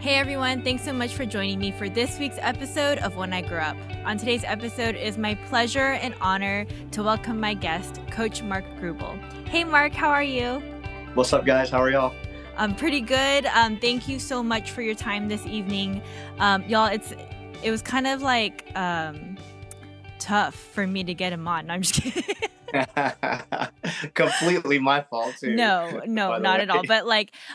Hey everyone, thanks so much for joining me for this week's episode of When I Grew Up. On today's episode, it is my pleasure and honor to welcome my guest, Coach Mark Greubel. Hey Mark, how are you? What's up guys, how are y'all? I'm pretty good. Thank you so much for your time this evening. Y'all, it was kind of like tough for me to get him on. No, I'm just kidding. Completely my fault too. No, not at all. But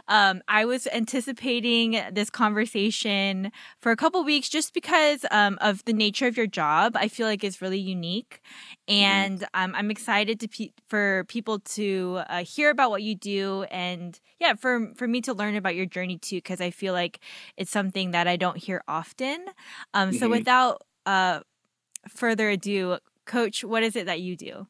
I was anticipating this conversation for a couple weeks just because of the nature of your job. I feel like it's really unique, and I'm excited for people to hear about what you do, and for me to learn about your journey too, because I feel like it's something that I don't hear often. So without further ado, Coach, what is it that you do?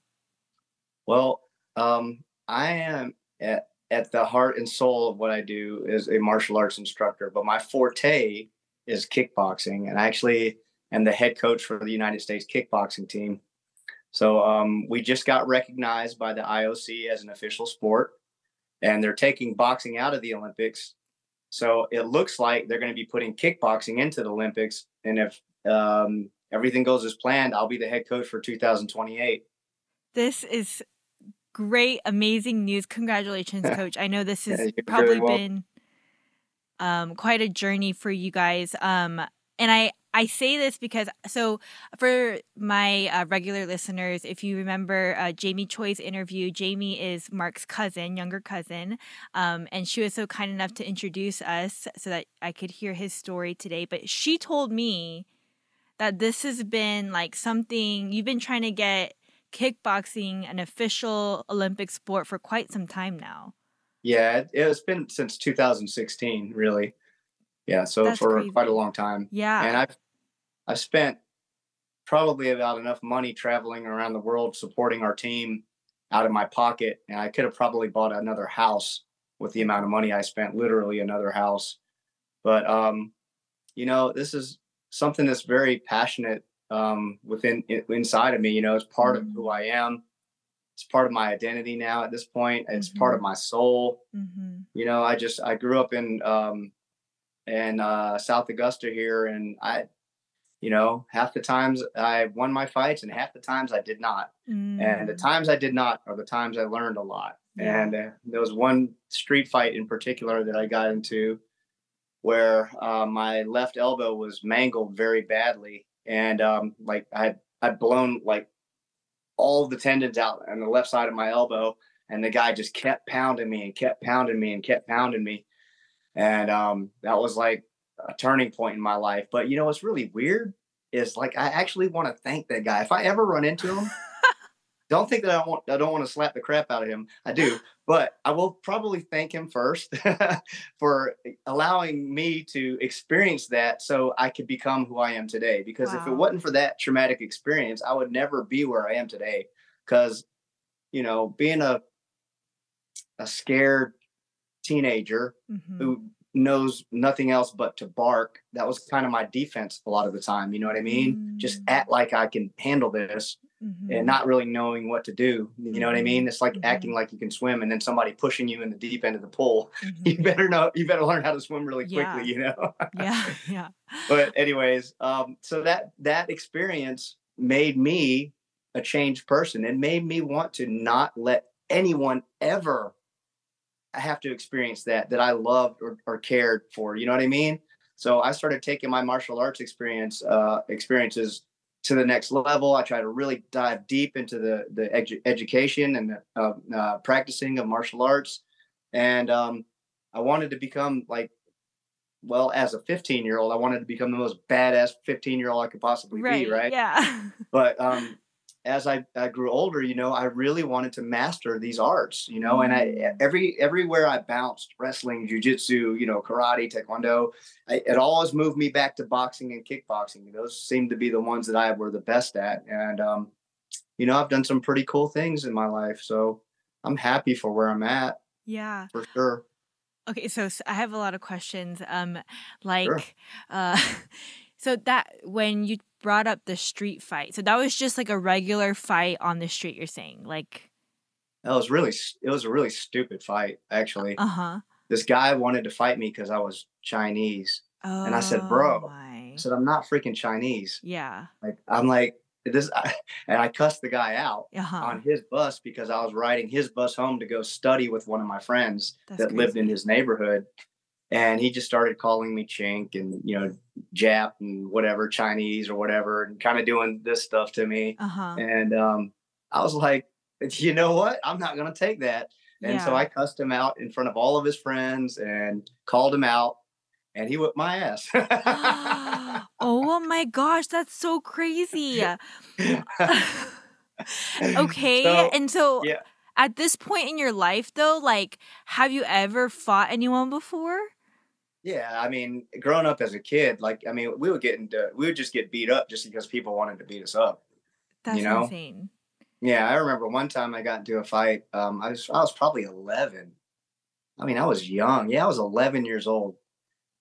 Well, I am at the heart and soul of what I do is a martial arts instructor, but my forte is kickboxing, and I actually am the head coach for the United States kickboxing team. So we just got recognized by the IOC as an official sport, and they're taking boxing out of the Olympics. So it looks like they're going to be putting kickboxing into the Olympics, and if everything goes as planned, I'll be the head coach for 2028. This is great, amazing news. Congratulations, Coach. I know this has really been quite a journey for you guys. And I say this because, so for my regular listeners, if you remember Jamie Choi's interview, Jamie is Mark's cousin, younger cousin, and she was so kind enough to introduce us so that I could hear his story today. But she told me that this has been like something you've been trying to get kickboxing an official Olympic sport for quite some time now. Yeah, it's been since 2016, really. Yeah, so That's for crazy. quite a long time. Yeah. And I've spent probably about enough money traveling around the world supporting our team out of my pocket, and I could have probably bought another house with the amount of money I spent, literally another house. But this is something that's very passionate inside of me. It's part of who I am. It's part of my identity now at this point. It's part of my soul. I grew up in South Augusta here, and half the times I won my fights and half the times I did not. And the times I did not are the times I learned a lot. And there was one street fight in particular that I got into where my left elbow was mangled very badly. And I'd blown like all the tendons out on the left side of my elbow, and the guy just kept pounding me and kept pounding me and kept pounding me. And that was like a turning point in my life. But what's really weird is like I actually want to thank that guy. If I ever run into him, don't think that I don't want to slap the crap out of him. I do, but I will probably thank him first for allowing me to experience that so I could become who I am today. Because if it wasn't for that traumatic experience, I would never be where I am today. Because, being a scared teenager who knows nothing else but to bark, that was kind of my defense a lot of the time. You know what I mean? Just act like I can handle this. And not really knowing what to do. You know what I mean? It's like acting like you can swim and then somebody pushing you in the deep end of the pool. You better learn how to swim really quickly, Yeah. But anyways, so that experience made me a changed person. It made me want to not let anyone ever have to experience that I loved or cared for. You know what I mean? So I started taking my martial arts experiences to the next level. I try to really dive deep into the education and the practicing of martial arts. And I wanted to become as a 15-year-old, I wanted to become the most badass 15-year-old I could possibly be. Right. Yeah. But as I grew older, I really wanted to master these arts, and everywhere I bounced, wrestling, jiu-jitsu, karate, taekwondo, it always moved me back to boxing and kickboxing. Those seemed to be the ones that I were the best at. And, I've done some pretty cool things in my life. So I'm happy for where I'm at. Yeah. For sure. Okay. So I have a lot of questions. Sure. So that when you brought up the street fight, so that was just like a regular fight on the street, you're saying? It was a really stupid fight, actually. Uh-huh. This guy wanted to fight me because I was Chinese. And I said, Oh bro, I my. said, I'm not freaking Chinese. Yeah. Like, I'm like, this, and I cussed the guy out Uh-huh. on his bus because I was riding his bus home to go study with one of my friends That's that lived in crazy. his neighborhood. And he just started calling me chink and, Jap and whatever, Chinese or whatever, and kind of doing this stuff to me. Uh-huh. And I was like, you know what? I'm not going to take that. And so Yeah. I cussed him out in front of all of his friends and called him out, and he whipped my ass. Oh my gosh, that's so crazy. Okay. So, And so yeah. at this point in your life though, like have you ever fought anyone before? Yeah, I mean, growing up as a kid, like, I mean, we would just get beat up just because people wanted to beat us up, you That's know? insane. Yeah, I remember one time I got into a fight. I was probably 11. I mean, I was young. Yeah, I was 11 years old.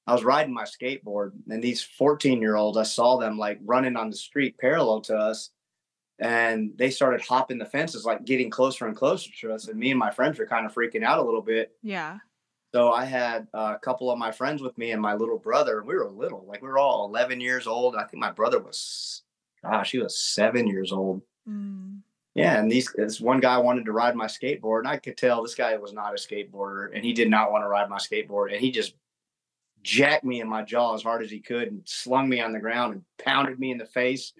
I was riding my skateboard, and these 14-year-olds, I saw them like running on the street parallel to us, and they started hopping the fences, like getting closer and closer to us. And me and my friends were kind of freaking out a little bit. Yeah. So I had a couple of my friends with me and my little brother. We were little, like we were all 11 years old. I think my brother was, gosh, he was 7 years old. Mm. Yeah, and this one guy wanted to ride my skateboard, and I could tell this guy was not a skateboarder, and he did not want to ride my skateboard, and he just jacked me in my jaw as hard as he could and slung me on the ground and pounded me in the face.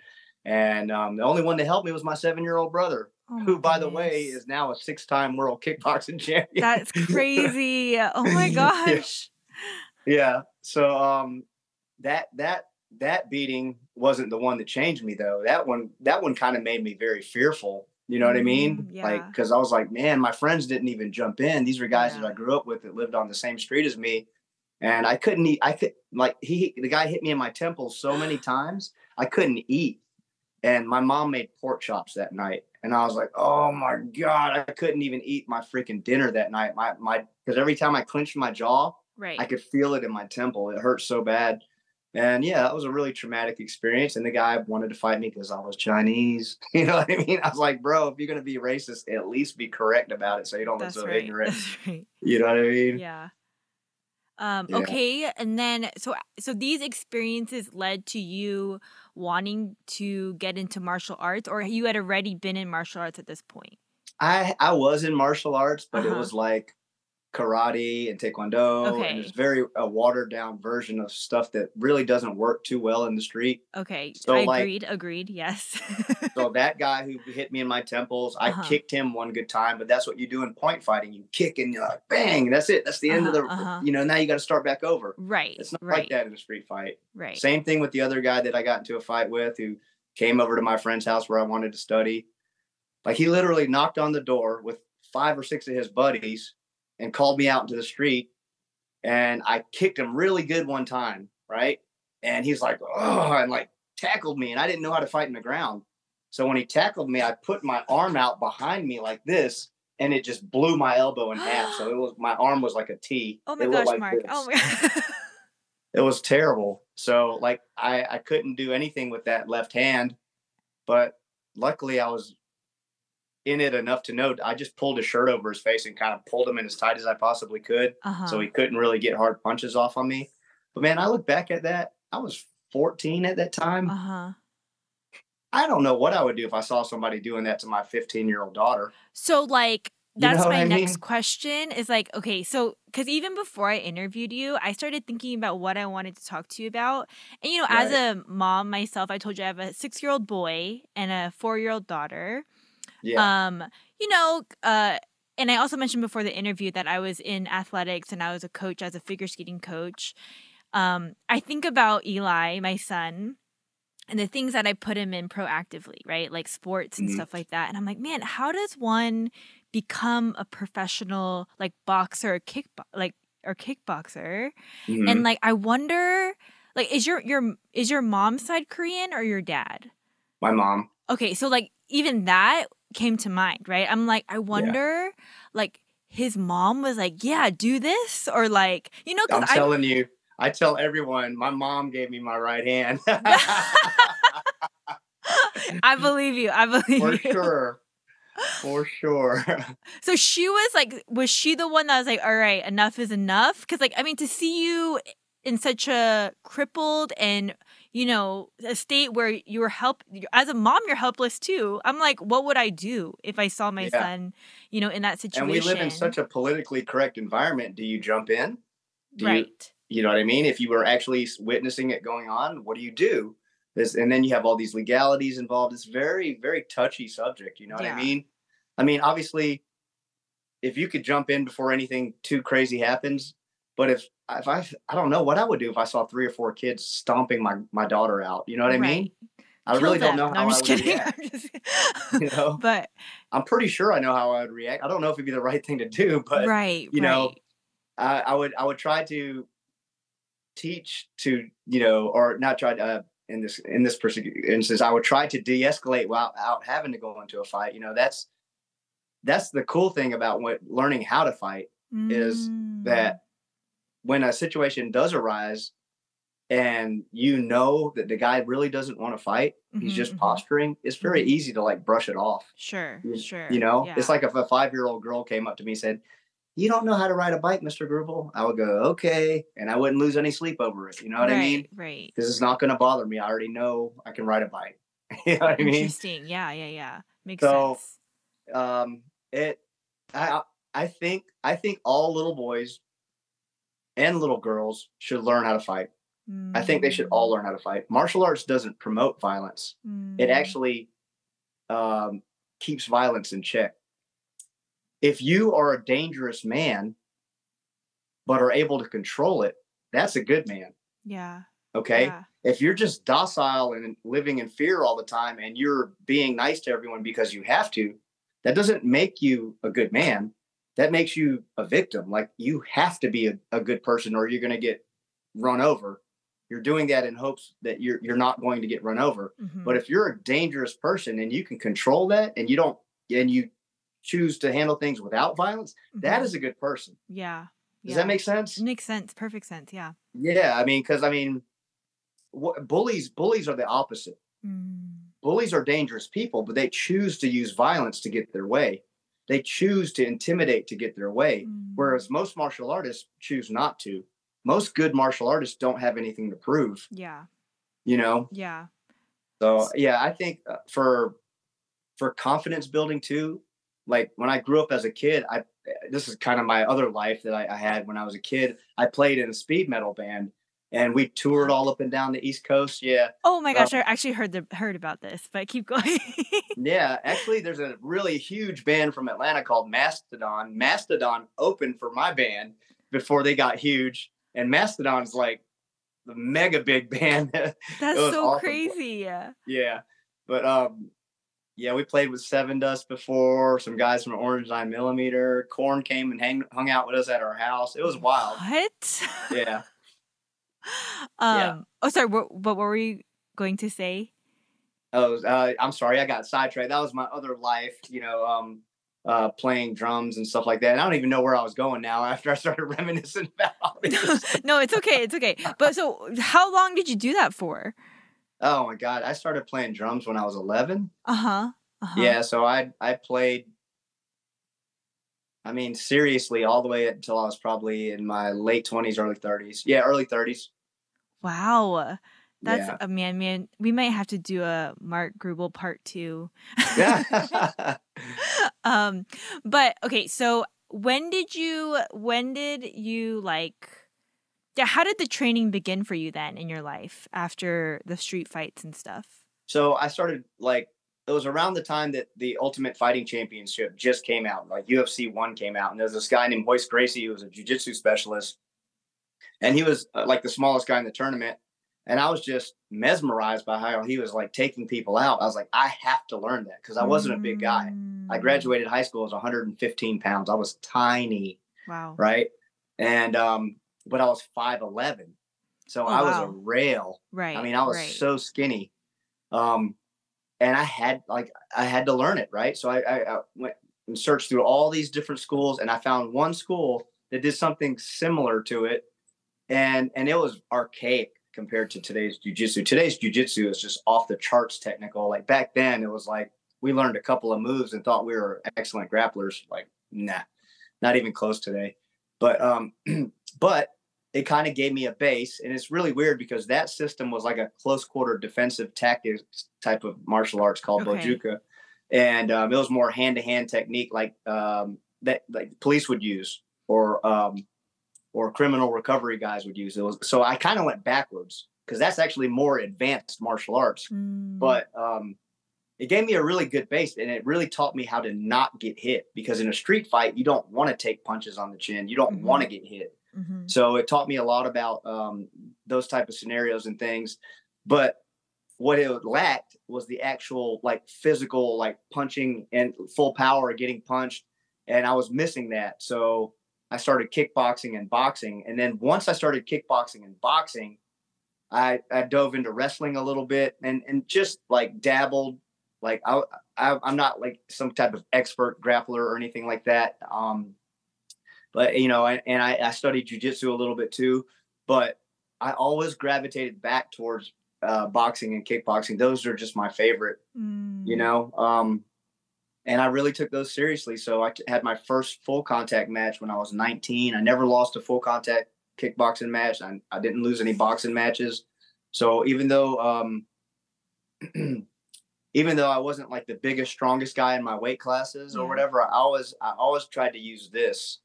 And the only one to help me was my 7-year-old brother, Oh my who, by the way, goodness. is now a 6-time world kickboxing champion. That's crazy. Oh my Yeah, gosh. yeah. So that beating wasn't the one that changed me though. That one kind of made me very fearful. You know what I mean? Like, Yeah. because I was like, man, my friends didn't even jump in. These were guys that Yeah. I grew up with that lived on the same street as me, and I couldn't eat. The guy hit me in my temples so many times I couldn't eat. And my mom made pork chops that night, and I was like, oh my god, I couldn't even eat my freaking dinner that night. My because every time I clenched my jaw, I Right. could feel it in my temple. It hurt so bad. And yeah, that was a really traumatic experience. And the guy wanted to fight me because I was Chinese. You know what I mean? I was like, bro, if you're going to be racist, at least be correct about it so you don't look That's so right. ignorant. That's right. You know what I mean? Yeah. Yeah. Okay, and then so these experiences led to you wanting to get into martial arts, or you had already been in martial arts at this point? I was in martial arts, but it Uh-huh. was like karate and taekwondo, and it's Okay. very a watered down version of stuff that really doesn't work too well in the street. Okay. I So like agreed, yes. So that guy who hit me in my temples, I Uh-huh. kicked him one good time, but that's what you do in point fighting. You kick and you're like, bang, that's it. That's the end of Uh-huh. the, Uh-huh. now you got to start back over. Right. It's not like Right. that in a street fight. Right. Same thing with the other guy that I got into a fight with who came over to my friend's house where I wanted to study. Like he literally knocked on the door with 5 or 6 of his buddies and called me out into the street. And I kicked him really good one time, right? And he's like, oh, and like tackled me. And I didn't know how to fight in the ground. So when he tackled me, I put my arm out behind me like this, and it just blew my elbow in half. So it was my arm was like a T. Oh my It looked gosh, like Mark. Oh this. my It was terrible. So like I couldn't do anything with that left hand, but luckily I was in it enough to know I just pulled his shirt over his face and kind of pulled him in as tight as I possibly could, so Uh-huh. he couldn't really get hard punches off on me. But man, I look back at that. I was 14 at that time. Uh-huh. I don't know what I would do if I saw somebody doing that to my 15-year-old daughter. So, like, You know that's what my I next mean? question is like, okay, so because even before I interviewed you, I started thinking about what I wanted to talk to you about. And, as Right. a mom myself, I told you I have a 6-year-old boy and a 4-year-old daughter. Yeah. Um, you know, uh, and I also mentioned before the interview that I was in athletics and I was a coach as a figure skating coach. I think about Eli, my son, and the things that I put him in proactively, right? Like sports and Mhm. stuff like that. And I'm like, man, how does one become a professional like boxer or kickboxer? And Mhm. like I wonder, like is your mom's side Korean or your dad? My mom. Okay, so like even that came to mind, right? I'm like, I Yeah. wonder like his mom was like, yeah, do this or like, because I'm I'm telling you, I tell everyone, my mom gave me my right hand. I believe you. I For believe you. sure. For sure. So she was like, was she the one that was like, all right, enough is enough? Because like, I mean, to see you in such a crippled and, you know, a state where you're as a mom, you're helpless too. I'm like, what would I do if I saw my son, you know, in that situation? And we live in such a politically correct environment. Do you jump in? Right. You know what I mean? If you were actually witnessing it going on, what do you do? And then you have all these legalities involved. It's very, very touchy subject. You know what I mean? I mean, obviously, if you could jump in before anything too crazy happens, but if I don't know what I would do if I saw 3 or 4 kids stomping my daughter out. You know what I mean? I really don't know how I would react. You know, but I'm pretty sure I know how I would react. I don't know if it'd be the right thing to do, but you know, I would try to teach to, you know, or not try to in this particular instance, I would try to de-escalate without having to go into a fight. You know, that's the cool thing about learning how to fight is that when a situation does arise and you know that the guy really doesn't want to fight, he's just posturing, it's very easy to like brush it off. Sure. You know, it's like if a 5-year-old girl came up to me and said, "You don't know how to ride a bike, Mr. Greubel." I would go, "Okay." And I wouldn't lose any sleep over it. You know what I mean? Right. This is not going to bother me. I already know I can ride a bike. You know what I mean? Interesting. Yeah. Makes sense. I think all little boys and little girls should learn how to fight. I think they should all learn how to fight. Martial arts doesn't promote violence. It actually keeps violence in check. If you are a dangerous man, but are able to control it, that's a good man. Yeah. Okay. Yeah. If you're just docile and living in fear all the time and you're being nice to everyone because you have to, that doesn't make you a good man. That makes you a victim. Like you have to be a good person or you're going to get run over. You're doing that in hopes that you're not going to get run over. But if you're a dangerous person and you can control that and you choose to handle things without violence, that is a good person. Yeah. Does that make sense? It makes sense. Perfect sense. Yeah. Yeah. I mean, because bullies are the opposite. Bullies are dangerous people, but they choose to use violence to get their way. They choose to intimidate to get their way. Whereas most martial artists choose not to. Most good martial artists don't have anything to prove. Yeah. You know? Yeah. So, yeah, I think for confidence building too, like when I grew up as a kid, this is kind of my other life that I had when I was a kid. I played in a speed metal band and we toured all up and down the East Coast. Yeah. Oh my gosh, I actually heard about this, but keep going. Yeah, actually there's a really huge band from Atlanta called Mastodon. Mastodon opened for my band before they got huge. And Mastodon's like the mega big band. That's so awesome. Crazy. Yeah. But yeah, we played with Seven Dust before, some guys from Orange 9mm. Korn came and hung out with us at our house. It was wild. What? Yeah. Oh, sorry. What were you going to say? Oh, I'm sorry. I got sidetracked. That was my other life, you know, playing drums and stuff like that. And I don't even know where I was going now after I started reminiscing about it. No, it's okay. It's okay. But so how long did you do that for? Oh my God. I started playing drums when I was 11. Yeah. So I played, I mean, seriously, all the way until I was probably in my late 20s, early 30s. Yeah, early 30s. Wow. That's man. We might have to do a Mark Greubel part 2. But okay, so when did you like, yeah, how did the training begin for you then in your life after the street fights and stuff? So I started it was around the time that the Ultimate Fighting Championship just came out. Like UFC 1 came out, and there's this guy named Royce Gracie who was a jiu-jitsu specialist. And he was like the smallest guy in the tournament. And I was just mesmerized by how he was like taking people out. I was like, I have to learn that because I wasn't a big guy. I graduated high school as 115 pounds. I was tiny. Wow. Right. And, but I was 5'11". So I was a rail. Right. I mean, I was so skinny. And I had to learn it. Right. So I went and searched through all these different schools and I found one school that did something similar to it. And it was archaic compared to today's jiu-jitsu. Today's jiu-jitsu is just off the charts technical. Like back then it was like, we learned a couple of moves and thought we were excellent grapplers. Like, nah, not even close today. But it kind of gave me a base. And it's really weird because that system was like a close quarter defensive tactics type of martial arts called Bojuka. And it was more hand-to-hand technique that like police would use or criminal recovery guys would use. So I kind of went backwards because that's actually more advanced martial arts. But it gave me a really good base, and it really taught me how to not get hit, because in a street fight, you don't want to take punches on the chin. You don't want to get hit. So it taught me a lot about those type of scenarios and things. But what it lacked was the actual like physical, like punching and full power getting punched. And I was missing that. So I started kickboxing and boxing. And then once I started kickboxing and boxing, I dove into wrestling a little bit and just like dabbled. Like I'm not like some type of expert grappler or anything like that. But, you know, I studied jujitsu a little bit too, but I always gravitated back towards boxing and kickboxing. Those are just my favorite, you know? And I really took those seriously. So I had my first full contact match when I was 19. I never lost a full contact kickboxing match. I didn't lose any boxing matches. So even though I wasn't like the biggest, strongest guy in my weight classes or whatever, I always tried to use this,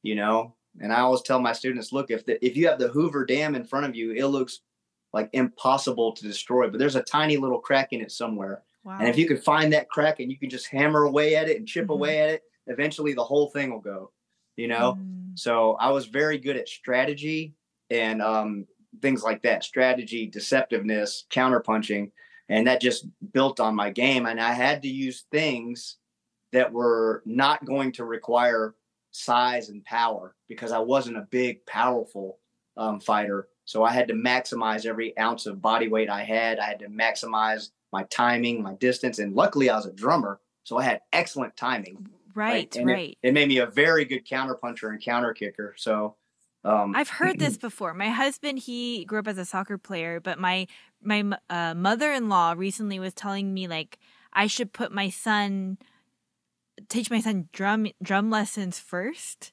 you know? And I always tell my students, look, if you have the Hoover Dam in front of you, it looks like impossible to destroy, but there's a tiny little crack in it somewhere. Wow. And if you can find that crack and you can just hammer away at it and chip away at it, eventually the whole thing will go, you know? So I was very good at strategy and things like that, strategy, deceptiveness, counterpunching. And that just built on my game. And I had to use things that were not going to require size and power, because I wasn't a big, powerful fighter. So I had to maximize every ounce of body weight I had. I had to maximize my timing, my distance. And luckily I was a drummer, so I had excellent timing. Right. It made me a very good counterpuncher and counter kicker. So I've heard this before. My husband, he grew up as a soccer player, but my mother-in-law recently was telling me like I should teach my son drum lessons first,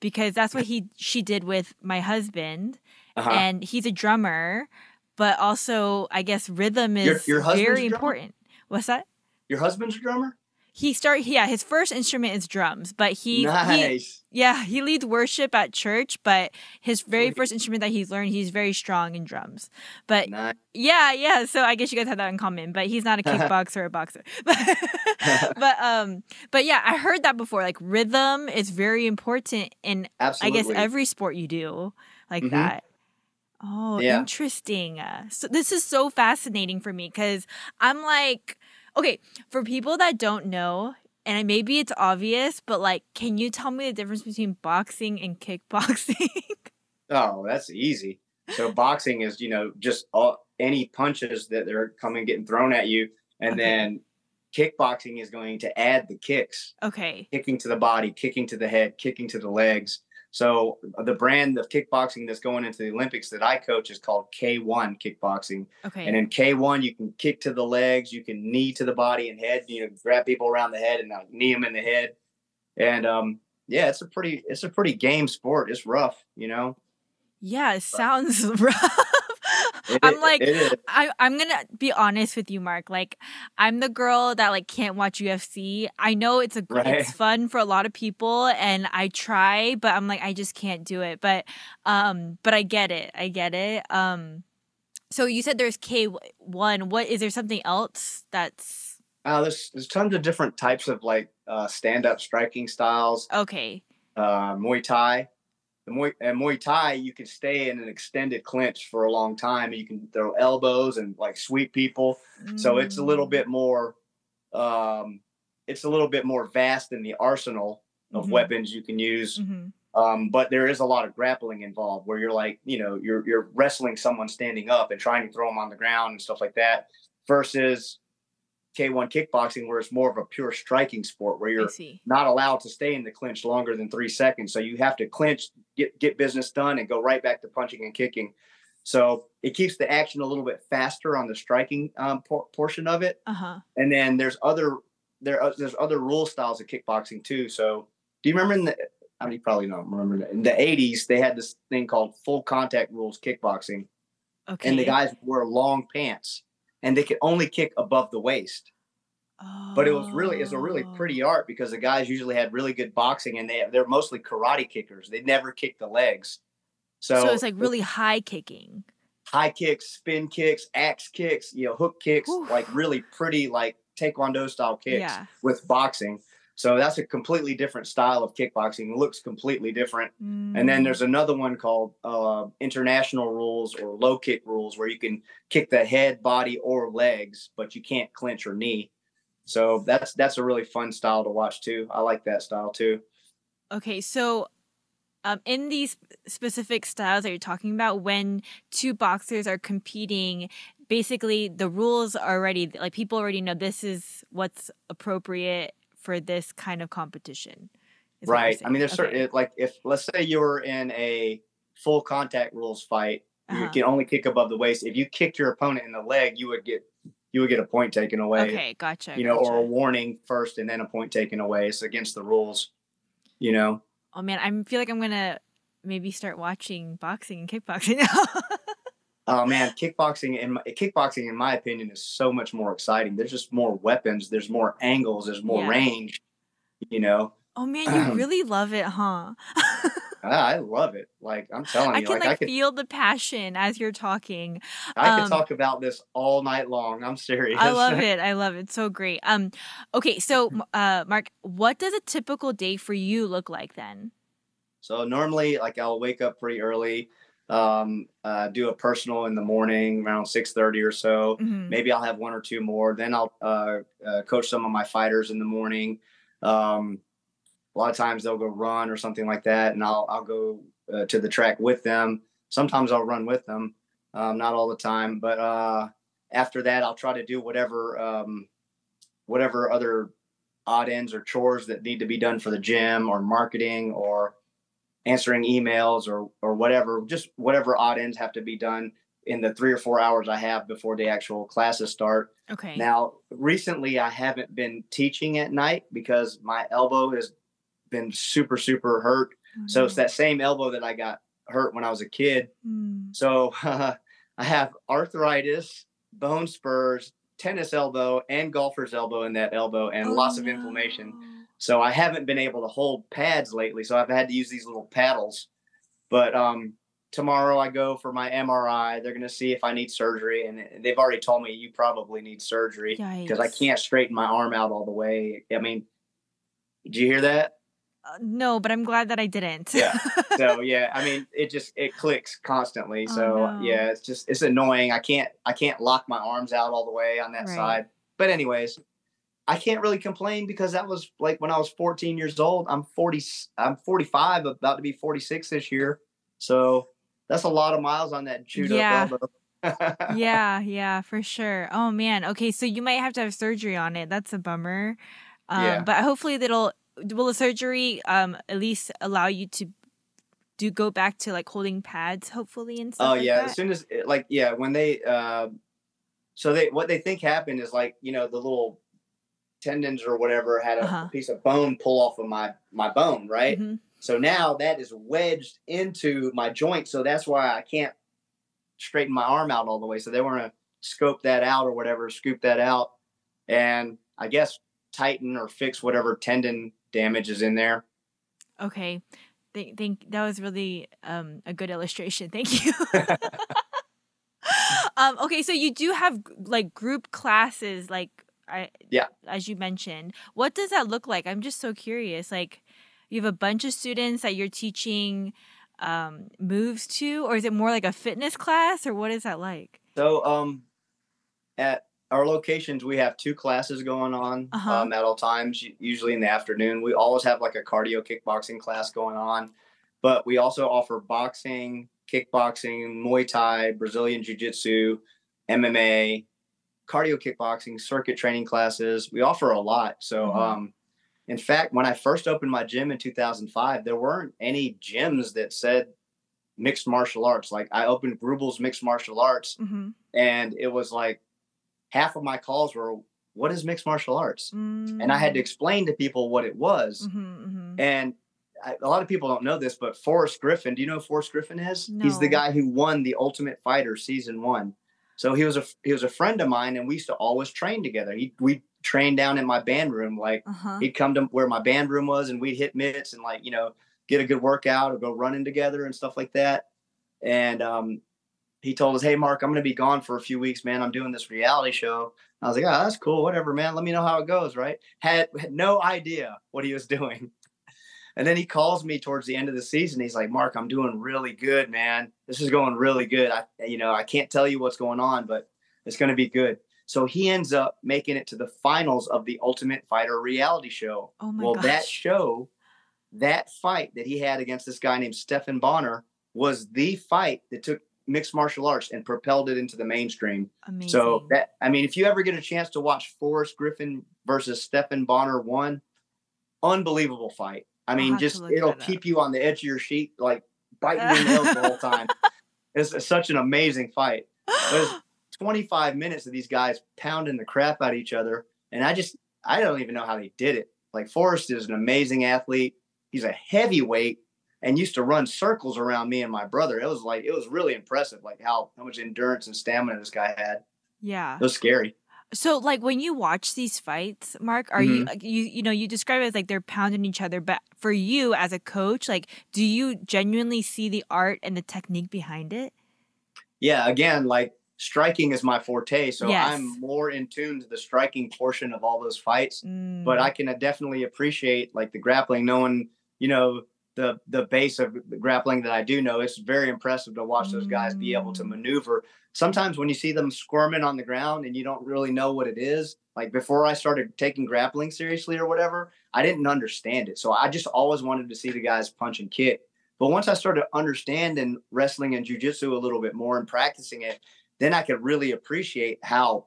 because that's what she did with my husband, and he's a drummer, but also I guess rhythm is very important. What's that? Your husband's a drummer? His first instrument is drums, but he leads worship at church, but his very first instrument that he's learned, he's very strong in drums. But so I guess you guys have that in common, but he's not a kickboxer or a boxer. But yeah, I heard that before. Like rhythm is very important in I guess every sport you do like that. Oh, interesting. So this is so fascinating for me, because I'm like, okay, for people that don't know, and maybe it's obvious, but like, can you tell me the difference between boxing and kickboxing? Oh, that's easy. So boxing is, you know, just any punches that they're coming getting thrown at you. And then kickboxing is going to add the kicks. Okay. Kicking to the body, kicking to the head, kicking to the legs. So the brand of kickboxing that's going into the Olympics that I coach is called K1 kickboxing. Okay. And in K1, you can kick to the legs, you can knee to the body and head, you know, grab people around the head and knee them in the head. And it's a pretty game sport. It's rough, you know? Yeah, it sounds rough. I'm gonna be honest with you, Mark. Like, I'm the girl that like can't watch UFC. I know it's fun for a lot of people, and I try, but I'm like I just can't do it. But I get it. So you said there's K1. What is there something else that's? There's tons of different types of like stand-up striking styles. Okay. Muay Thai. Muay Thai, you can stay in an extended clinch for a long time. You can throw elbows and like sweep people. So it's a little bit more, vast in the arsenal of weapons you can use. But there is a lot of grappling involved, where you're like, you know, you're wrestling someone standing up and trying to throw them on the ground and stuff like that, versus K1 kickboxing, where it's more of a pure striking sport, where you're not allowed to stay in the clinch longer than 3 seconds. So you have to clinch, get business done, and go right back to punching and kicking. So it keeps the action a little bit faster on the striking portion of it. And then there's other rule styles of kickboxing too. So do you remember I mean, you probably don't remember that. In the 80s, they had this thing called full contact rules kickboxing. Okay. And the guys wore long pants and they could only kick above the waist. Oh. But it's a really pretty art because the guys usually had really good boxing and they're mostly karate kickers. They never kick the legs. So it's like really high kicking. High kicks, spin kicks, axe kicks, hook kicks, like really pretty, like taekwondo style kicks with boxing. So that's a completely different style of kickboxing. It looks completely different. And then there's another one called international rules or low kick rules where you can kick the head, body, or legs, but you can't clinch or knee. So that's a really fun style to watch too. I like that style too. Okay, so in these specific styles that you're talking about, when two boxers are competing, basically the rules are already, like people already know this is what's appropriate for this kind of competition. Right. I mean, there's certain, like if let's say you're in a full contact rules fight, you can only kick above the waist. If you kicked your opponent in the leg, you would get a point taken away. Okay, gotcha. Or a warning first and then a point taken away. It's against the rules. Oh man, I feel like I'm gonna maybe start watching boxing and kickboxing now. Oh man, kickboxing in my opinion is so much more exciting. There's just more weapons, there's more angles, there's more range. Oh man, you really love it, huh? I love it. Like I'm telling you, I can feel the passion as you're talking. I could talk about this all night long. I'm serious. I love it. I love it. So great. Okay, so Mark, what does a typical day for you look like then? So normally, like I'll wake up pretty early, do a personal in the morning around 6:30 or so. Maybe I'll have one or two more. Then I'll coach some of my fighters in the morning. A lot of times they'll go run or something like that, and I'll go to the track with them. Sometimes I'll run with them, not all the time. But after that, I'll try to do whatever other odd ends or chores that need to be done for the gym or marketing or answering emails or whatever. Just whatever odd ends have to be done in the 3 or 4 hours I have before the actual classes start. Okay. Now, recently I haven't been teaching at night because my elbow has been super, super hurt. So it's that same elbow that I got hurt when I was a kid. So I have arthritis, bone spurs, tennis elbow, and golfer's elbow in that elbow, and lots of inflammation. So I haven't been able to hold pads lately. So I've had to use these little paddles. But tomorrow I go for my MRI. They're going to see if I need surgery. And they've already told me you probably need surgery because I can't straighten my arm out all the way. I mean, did you hear that? No, but I'm glad that I didn't. Yeah. So yeah, I mean, it clicks constantly. So yeah, it's annoying. I can't lock my arms out all the way on that side. But anyways, I can't really complain because that was like when I was 14 years old. I'm 45, about to be 46 this year. So that's a lot of miles on that chewed up elbow. Yeah, for sure. Oh man. Okay, so you might have to have surgery on it. That's a bummer. But hopefully will the surgery at least allow you to go back to like holding pads hopefully and stuff like that? As soon as when they what they think happened is like the little tendons or whatever had a piece of bone pull off of my bone, right? So now that is wedged into my joint, so that's why I can't straighten my arm out all the way. So they want to scope that out or whatever, scoop that out, and I guess tighten or fix whatever tendon damage is in there. Okay. Think that was really a good illustration. Thank you. Okay, so you do have like group classes, like as you mentioned. What does that look like? I'm just so curious. Like, you have a bunch of students that you're teaching moves to, or is it more like a fitness class, or what is that like? So at our locations, we have 2 classes going on at all times, usually in the afternoon. We always have like a cardio kickboxing class going on, but we also offer boxing, kickboxing, Muay Thai, Brazilian Jiu-Jitsu, MMA, cardio kickboxing, circuit training classes. We offer a lot. So in fact, when I first opened my gym in 2005, there weren't any gyms that said mixed martial arts. Like I opened Greubel's Mixed Martial Arts, and it was like, half of my calls were, what is mixed martial arts? And I had to explain to people what it was. And a lot of people don't know this, but Forrest Griffin, do you know who Forrest Griffin is? He's the No. guy who won the Ultimate Fighter season 1. So he was a friend of mine, and we used to always train together. We trained down in my band room. Like he'd come to where my band room was, and we'd hit mitts and like, get a good workout or go running together and stuff like that. And he told us, "Hey, Mark, I'm going to be gone for a few weeks, man. I'm doing this reality show." I was like, "Oh, that's cool. Whatever, man. Let me know how it goes." Right? Had no idea what he was doing. And then he calls me towards the end of the season. He's like, "Mark, I'm doing really good, man. This is going really good. I can't tell you what's going on, but it's going to be good." So he ends up making it to the finals of the Ultimate Fighter reality show. Oh my gosh. That show, that fight that he had against this guy named Stephan Bonnar was the fight that took mixed martial arts and propelled it into the mainstream. Amazing. So if you ever get a chance to watch Forrest Griffin versus Stephan Bonnar 1, unbelievable fight. It'll keep you on the edge of your seat, like biting your nails the whole time. It's such an amazing fight. There's 25 minutes of these guys pounding the crap out of each other. And I don't even know how they did it. Like Forrest is an amazing athlete. He's a heavyweight and used to run circles around me and my brother. It was really impressive, like how much endurance and stamina this guy had. Yeah. It was scary. So, like, when you watch these fights, Mark, are you describe it as like they're pounding each other, but for you as a coach, like, do you genuinely see the art and the technique behind it? Yeah, again, like striking is my forte, so Yes. I'm more in tune to the striking portion of all those fights. But I can definitely appreciate like the grappling, knowing, the base of the grappling that I do know. It's very impressive to watch those guys be able to maneuver. Sometimes when you see them squirming on the ground and you don't really know what it is, like before I started taking grappling seriously or whatever, I didn't understand it. So I just always wanted to see the guys punch and kick. But once I started understanding wrestling and jiu-jitsu a little bit more and practicing it, then I could really appreciate how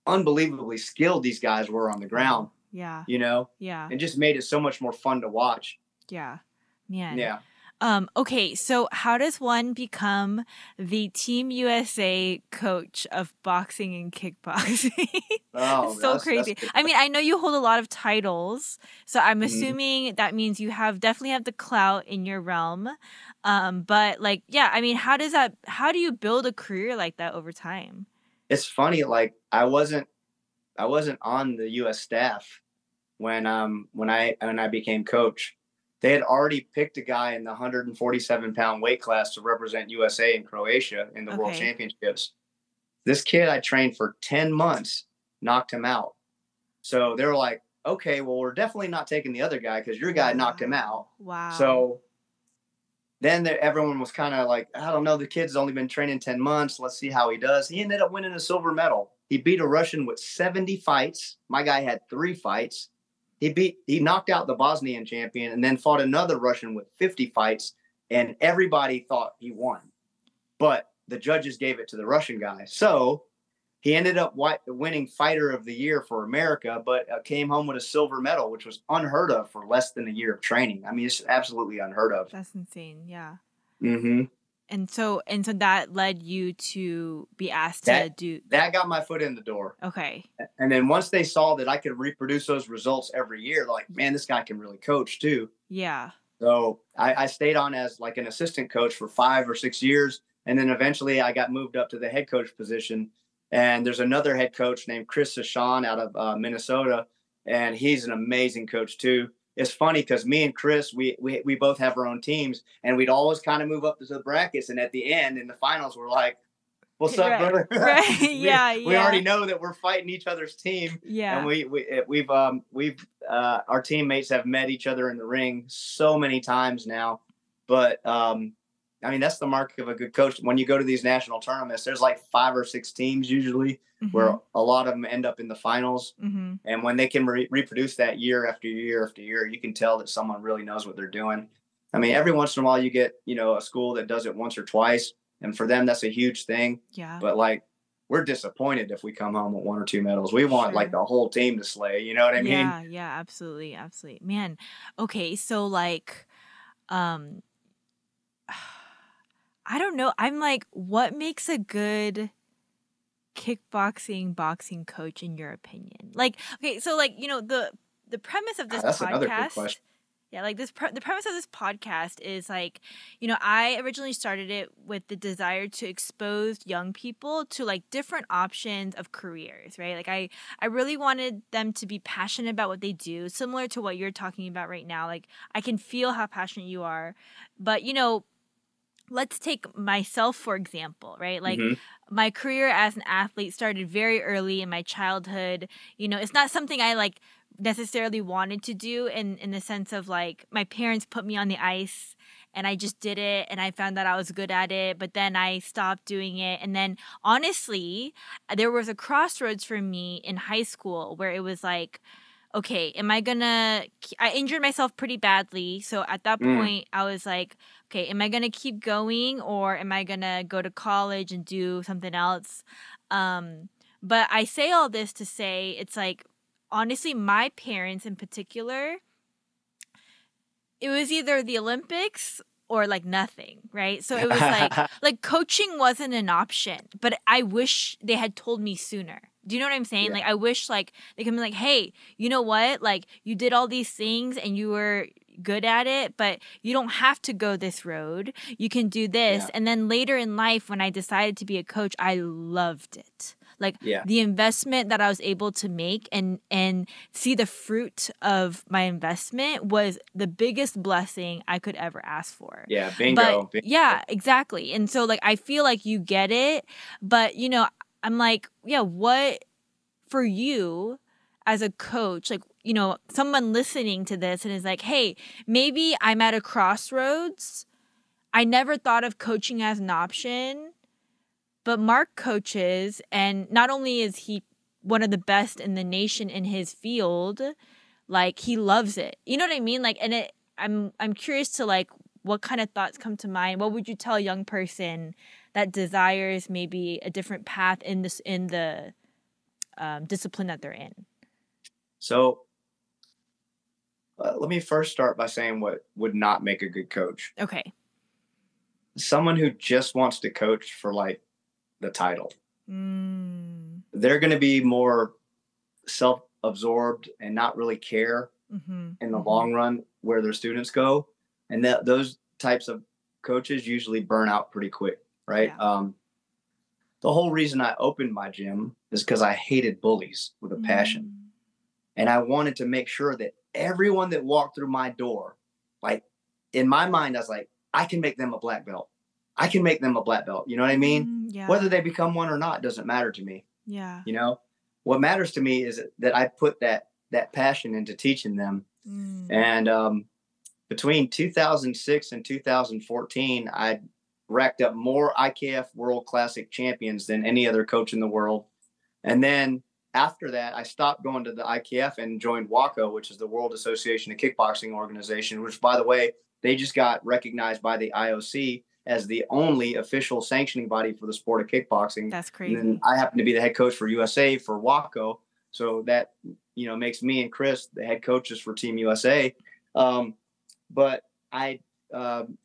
unbelievably skilled these guys were on the ground. Yeah. Yeah. And just made it so much more fun to watch. Yeah. Man. Yeah. Okay, so how does one become the Team USA coach of boxing and kickboxing? Oh, so crazy. I know you hold a lot of titles, so I'm assuming that means you definitely have the clout in your realm. But like, yeah, how do you build a career like that over time? It's funny, like I wasn't on the US staff when I became coach. They had already picked a guy in the 147-pound weight class to represent USA in Croatia in the World Championships. This kid I trained for 10 months knocked him out. So they were like, "Okay, well, we're definitely not taking the other guy because your guy knocked him out." Wow. So then everyone was kind of like, "I don't know, the kid's only been training 10 months. Let's see how he does." He ended up winning a silver medal. He beat a Russian with 70 fights. My guy had 3 fights. He knocked out the Bosnian champion and then fought another Russian with 50 fights, and everybody thought he won. But the judges gave it to the Russian guy. So he ended up winning Fighter of the Year for America, but came home with a silver medal, which was unheard of for less than a year of training. It's absolutely unheard of. That's insane. Yeah. Mm-hmm. And so that led you to be asked to do that. Got my foot in the door. Okay. And then once they saw that I could reproduce those results every year, they're like, "Man, this guy can really coach too." Yeah. So I stayed on as like an assistant coach for 5 or 6 years. And then eventually I got moved up to the head coach position. And there's another head coach named Chris Sashan out of Minnesota. And he's an amazing coach too. It's funny because me and Chris, we both have our own teams, and we'd always kind of move up to the brackets. And at the end, in the finals, we're like, "What's up, brother?" Right. We already know that we're fighting each other's team. Yeah. And we've our teammates have met each other in the ring so many times now. But that's the mark of a good coach. When you go to these national tournaments, there's like 5 or 6 teams usually, where a lot of them end up in the finals. And when they can reproduce that year after year after year, you can tell that someone really knows what they're doing. Every once in a while you get, a school that does it once or twice. And for them, that's a huge thing. Yeah. But like, we're disappointed if we come home with 1 or 2 medals. We want like the whole team to slay. You know what I mean? Yeah, absolutely. Absolutely. Man. Okay. So like, I don't know. I'm like, what makes a good kickboxing boxing coach in your opinion? Like, okay, so like, the premise of this That's podcast. another good question. Yeah, like the premise of this podcast is like, I originally started it with the desire to expose young people to like different options of careers, right? Like I really wanted them to be passionate about what they do, similar to what you're talking about right now. Like I can feel how passionate you are, but let's take myself for example, right? Like my career as an athlete started very early in my childhood. It's not something I like necessarily wanted to do in the sense of like my parents put me on the ice and I just did it and I found that I was good at it, but then I stopped doing it. And then honestly, there was a crossroads for me in high school where it was like, okay, I injured myself pretty badly. So at that point I was like, okay, am I going to keep going or am I going to go to college and do something else? But I say all this to say it's like, honestly, my parents in particular, it was either the Olympics or like nothing, right? So it was like coaching wasn't an option, but I wish they had told me sooner. Do you know what I'm saying? Yeah. Like I wish like they could be like, hey, you know what? Like you did all these things and you were good at it, but you don't have to go this road. You can do this. Yeah. And then later in life, when I decided to be a coach, I loved it. Like the investment that I was able to make and see the fruit of my investment was the biggest blessing I could ever ask for. Yeah, bingo. Yeah, exactly. And so like I feel like you get it, but I'm like, yeah, what for you as a coach, like, someone listening to this and is like, hey, maybe I'm at a crossroads. I never thought of coaching as an option. But Mark coaches, and not only is he one of the best in the nation in his field, like he loves it. You know what I mean? Like, and I'm curious to like what kind of thoughts come to mind. What would you tell a young person that desires maybe a different path in the discipline that they're in? So let me first start by saying what would not make a good coach. Okay. Someone who just wants to coach for like the title. They're going to be more self-absorbed and not really care in the long run where their students go. And those types of coaches usually burn out pretty quick, right? Yeah. The whole reason I opened my gym is because I hated bullies with a passion. And I wanted to make sure that everyone that walked through my door, like in my mind, I was like, I can make them a black belt. I can make them a black belt. You know what I mean? Yeah. Whether they become one or not doesn't matter to me. Yeah. What matters to me is that I put that passion into teaching them. And between 2006 and 2014, I racked up more IKF World Classic champions than any other coach in the world. And then after that, I stopped going to the IKF and joined WACO, which is the World Association of Kickboxing organization, which, by the way, they just got recognized by the IOC as the only official sanctioning body for the sport of kickboxing. That's crazy. And then I happen to be the head coach for USA for WACO. So that, makes me and Chris the head coaches for Team USA. But I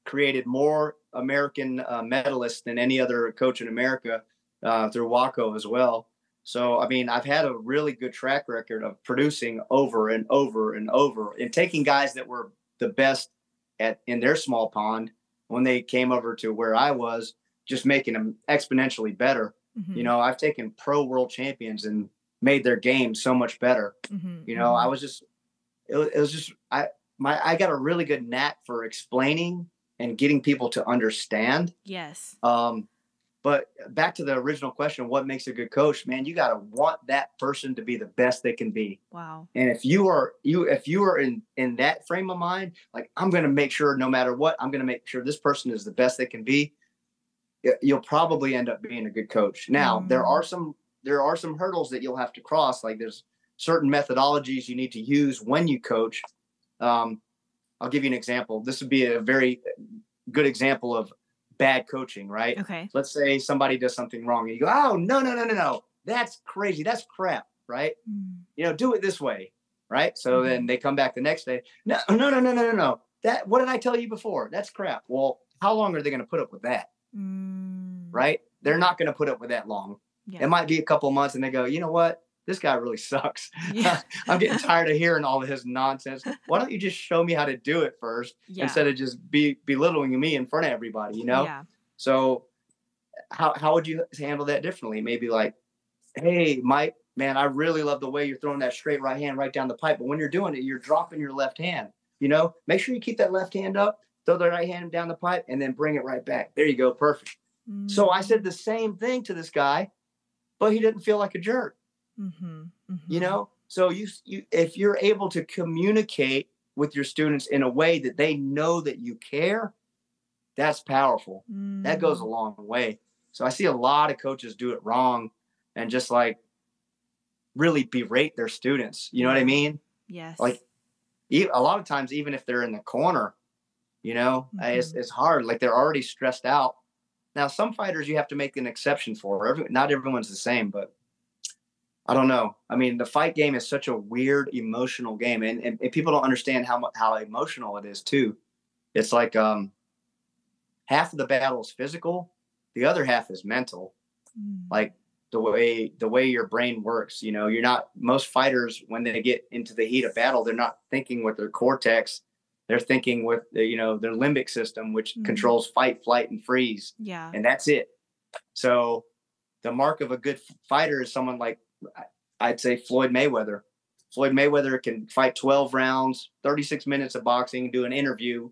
created more American medalists than any other coach in America through WACO as well. So, I mean, I've had a really good track record of producing over and over and over and taking guys that were the best in their small pond when they came over to where I was, just making them exponentially better. I've taken pro world champions and made their game so much better. I was just, it was just, I got a really good knack for explaining and getting people to understand. Yes. But back to the original question, what makes a good coach, man, you got to want that person to be the best they can be. Wow. And if you are in that frame of mind, like I'm going to make sure no matter what, I'm going to make sure this person is the best they can be. You'll probably end up being a good coach. Now, there are some hurdles that you'll have to cross. Like there's certain methodologies you need to use when you coach. I'll give you an example. This would be a very good example of bad coaching, right? Okay. Let's say somebody does something wrong and you go, oh, no. That's crazy. That's crap, right? Do it this way, right? So then they come back the next day. No. What did I tell you before? That's crap. Well, how long are they going to put up with that? Right? They're not going to put up with that long. Yeah. It might be a couple of months and they go, you know what? this guy really sucks. Yeah. I'm getting tired of hearing all of his nonsense. Why don't you just show me how to do it first instead of just belittling me in front of everybody, you know? Yeah. So how would you handle that differently? Maybe like, hey, Mike, man, I really love the way you're throwing that straight right hand right down the pipe. But when you're doing it, you're dropping your left hand. You know, make sure you keep that left hand up, throw the right hand down the pipe, and then bring it right back. There you go. Perfect. Mm-hmm. So I said the same thing to this guy, but he didn't feel like a jerk. Mm-hmm. Mm-hmm. You know, so you if you're able to communicate with your students in a way that they know that you care, that's powerful. That goes a long way. So I see a lot of coaches do it wrong and just like really berate their students. You know what I mean? Yes. Like a lot of times, even if they're in the corner, you know, it's hard. Like they're already stressed out. Now, some fighters you have to make an exception for. Not everyone's the same, but I don't know. I mean, the fight game is such a weird, emotional game, and people don't understand how emotional it is too. It's like half of the battle is physical, the other half is mental. Like the way your brain works. You know, most fighters when they get into the heat of battle, they're not thinking with their cortex. They're thinking with their limbic system, which controls fight, flight, and freeze. Yeah, and that's it. So the mark of a good fighter is someone like, I'd say, Floyd Mayweather. Floyd Mayweather can fight 12 rounds, 36 minutes of boxing, do an interview,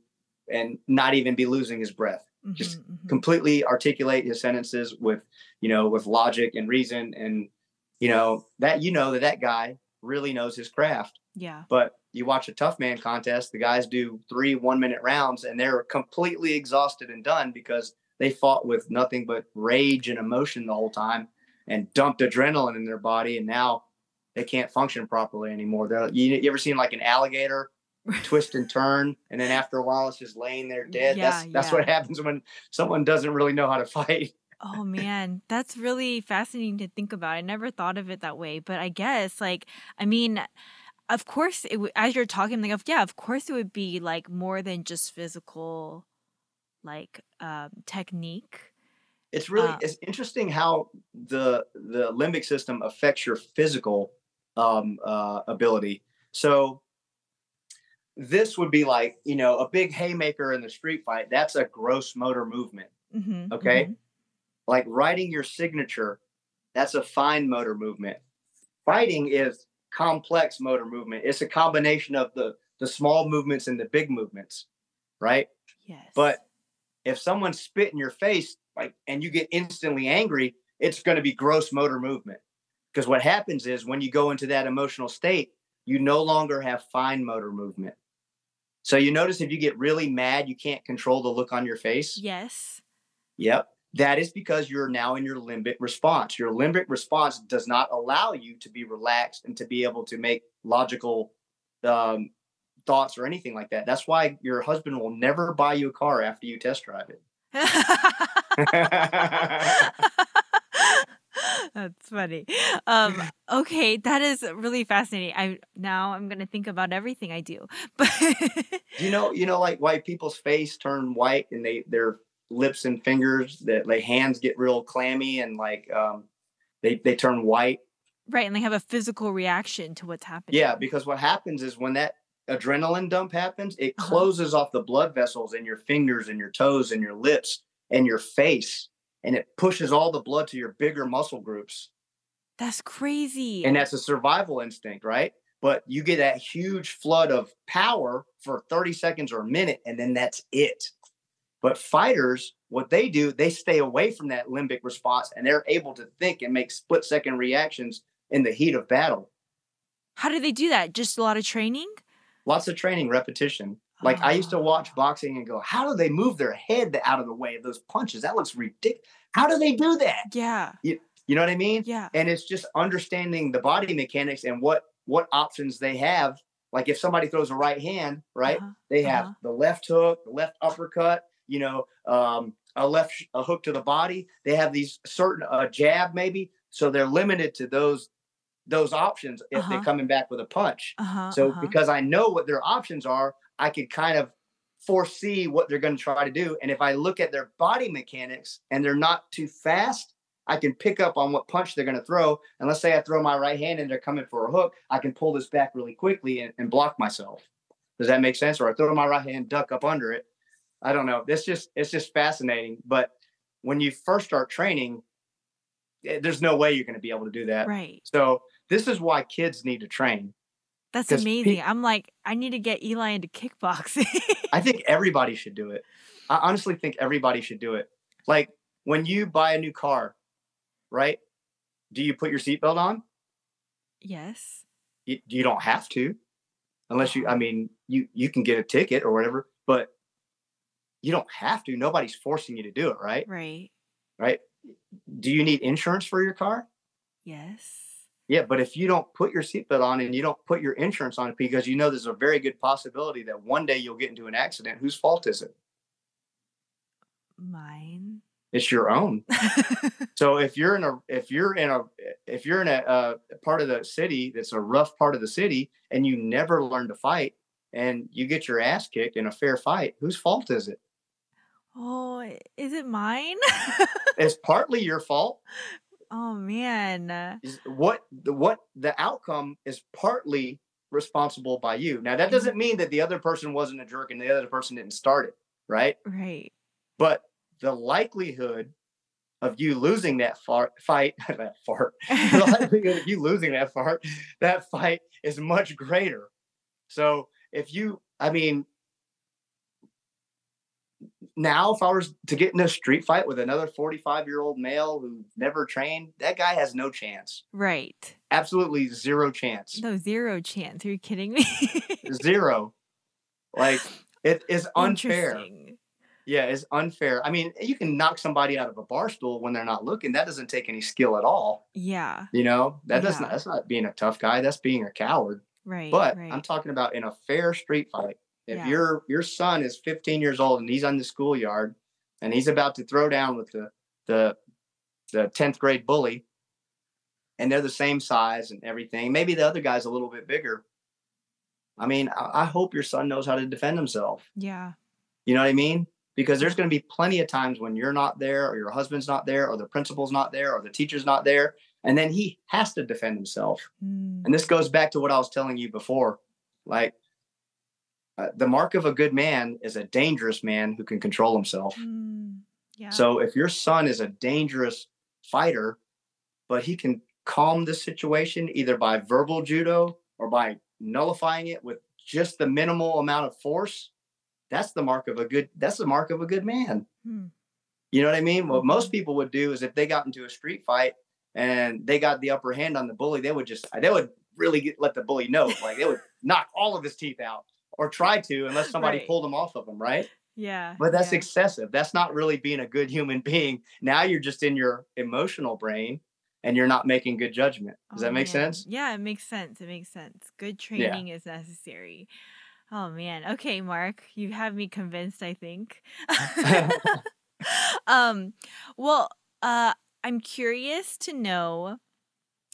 and not even be losing his breath. Just completely articulate his sentences with logic and reason. And, that guy really knows his craft. Yeah. But you watch a tough man contest, the guys do 3 1-minute rounds and they're completely exhausted and done because they fought with nothing but rage and emotion the whole time and dumped adrenaline in their body. And now they can't function properly anymore. You ever seen like an alligator twist and turn, and then after a while it's just laying there dead? That's what happens when someone doesn't really know how to fight. Oh man, that's really fascinating to think about. I never thought of it that way, but I guess of course as you're talking, I'm like, of course it would be like more than just physical, like technique. It's really it's interesting how the limbic system affects your physical ability. So this would be like, a big haymaker in the street fight. That's a gross motor movement. Okay. Like writing your signature, that's a fine motor movement. Fighting is complex motor movement. It's a combination of the small movements and the big movements. Right. Yes. But if someone spit in your face, and you get instantly angry, it's going to be gross motor movement. Because what happens is when you go into that emotional state, you no longer have fine motor movement. So you notice if you get really mad, you can't control the look on your face. Yes. Yep. That is because you're now in your limbic response. Your limbic response does not allow you to be relaxed and to be able to make logical thoughts or anything like that. That's why your husband will never buy you a car after you test drive it. That's funny. Okay, that is really fascinating. I'm gonna think about everything I do. But you know, like why people's face turn white and their lips and fingers, that like hands get real clammy and like they turn white. Right, and they have a physical reaction to what's happening. Yeah, because what happens is when that adrenaline dump happens, it closes off the blood vessels in your fingers and your toes and your lips and your face, and it pushes all the blood to your bigger muscle groups. That's crazy. And that's a survival instinct, right? But you get that huge flood of power for 30 seconds or a minute, and then that's it. But fighters, what they do, they stay away from that limbic response, and they're able to think and make split-second reactions in the heat of battle. How do they do that? Just a lot of training? Lots of training, repetition. Like I used to watch boxing and go, how do they move their head out of the way of those punches? That looks ridiculous. How do they do that? Yeah. You know what I mean? Yeah. And it's just understanding the body mechanics and what options they have. Like if somebody throws a right hand, right? They have the left hook, the left uppercut, a hook to the body. They have these certain jab maybe. So they're limited to those options if they're coming back with a punch. Because I know what their options are, I could kind of foresee what they're going to try to do. And if I look at their body mechanics and they're not too fast, I can pick up on what punch they're going to throw. And let's say I throw my right hand and they're coming for a hook. I can pull this back really quickly and block myself. Does that make sense? Or I throw my right hand, duck up under it. I don't know. It's just fascinating. But when you first start training, there's no way you're going to be able to do that. Right. So this is why kids need to train. That's amazing. I'm like, I need to get Eli into kickboxing. I think everybody should do it. I honestly think everybody should do it. Like when you buy a new car, right? Do you put your seatbelt on? Yes. You don't have to, unless you can get a ticket or whatever, but you don't have to. Nobody's forcing you to do it, right? Right. Right. Do you need insurance for your car? Yes. Yeah, but if you don't put your seatbelt on and you don't put your insurance on it because you know there's a very good possibility that one day you'll get into an accident, whose fault is it? Mine. It's your own. So if you're in a part of the city that's a rough part of the city and you never learn to fight and you get your ass kicked in a fair fight, whose fault is it? Oh, is it mine? It's partly your fault. Oh man. What the outcome is partly responsible by you. Now that doesn't mean that the other person wasn't a jerk and the other person didn't start it, right? Right. But the likelihood of you losing that fight, the likelihood of you losing that fight is much greater. So if you, now, if I was to get in a street fight with another 45-year-old male who never trained, that guy has no chance. Right. Absolutely zero chance. No, zero chance. Are you kidding me? Zero. Like, it is unfair. Interesting. Yeah, it's unfair. I mean, you can knock somebody out of a bar stool when they're not looking. That doesn't take any skill at all. Yeah. You know, that's not being a tough guy. That's being a coward. Right. But right. I'm talking about in a fair street fight. If Yeah. your son is 15 years old and he's on the schoolyard and he's about to throw down with the 10th grade bully and they're the same size and everything, maybe the other guy's a little bit bigger. I mean, I hope your son knows how to defend himself. Yeah. You know what I mean? Because there's going to be plenty of times when you're not there or your husband's not there or the principal's not there or the teacher's not there. And then he has to defend himself. Mm. And this goes back to what I was telling you before. Like, the mark of a good man is a dangerous man who can control himself. Yeah. So if your son is a dangerous fighter, but he can calm the situation either by verbal judo or by nullifying it with just the minimal amount of force, that's the mark of a good man. You know what I mean? What most people would do is if they got into a street fight and they got the upper hand on the bully, they would really let the bully know, like they would knock all of his teeth out. Or try to, unless somebody pulled them off of them, right? Yeah. But that's excessive. That's not really being a good human being. Now you're just in your emotional brain and you're not making good judgment. Does that make sense? Yeah, it makes sense. It makes sense. Good training is necessary. Oh, man. Okay, Mark, you have me convinced, I think. Well, I'm curious to know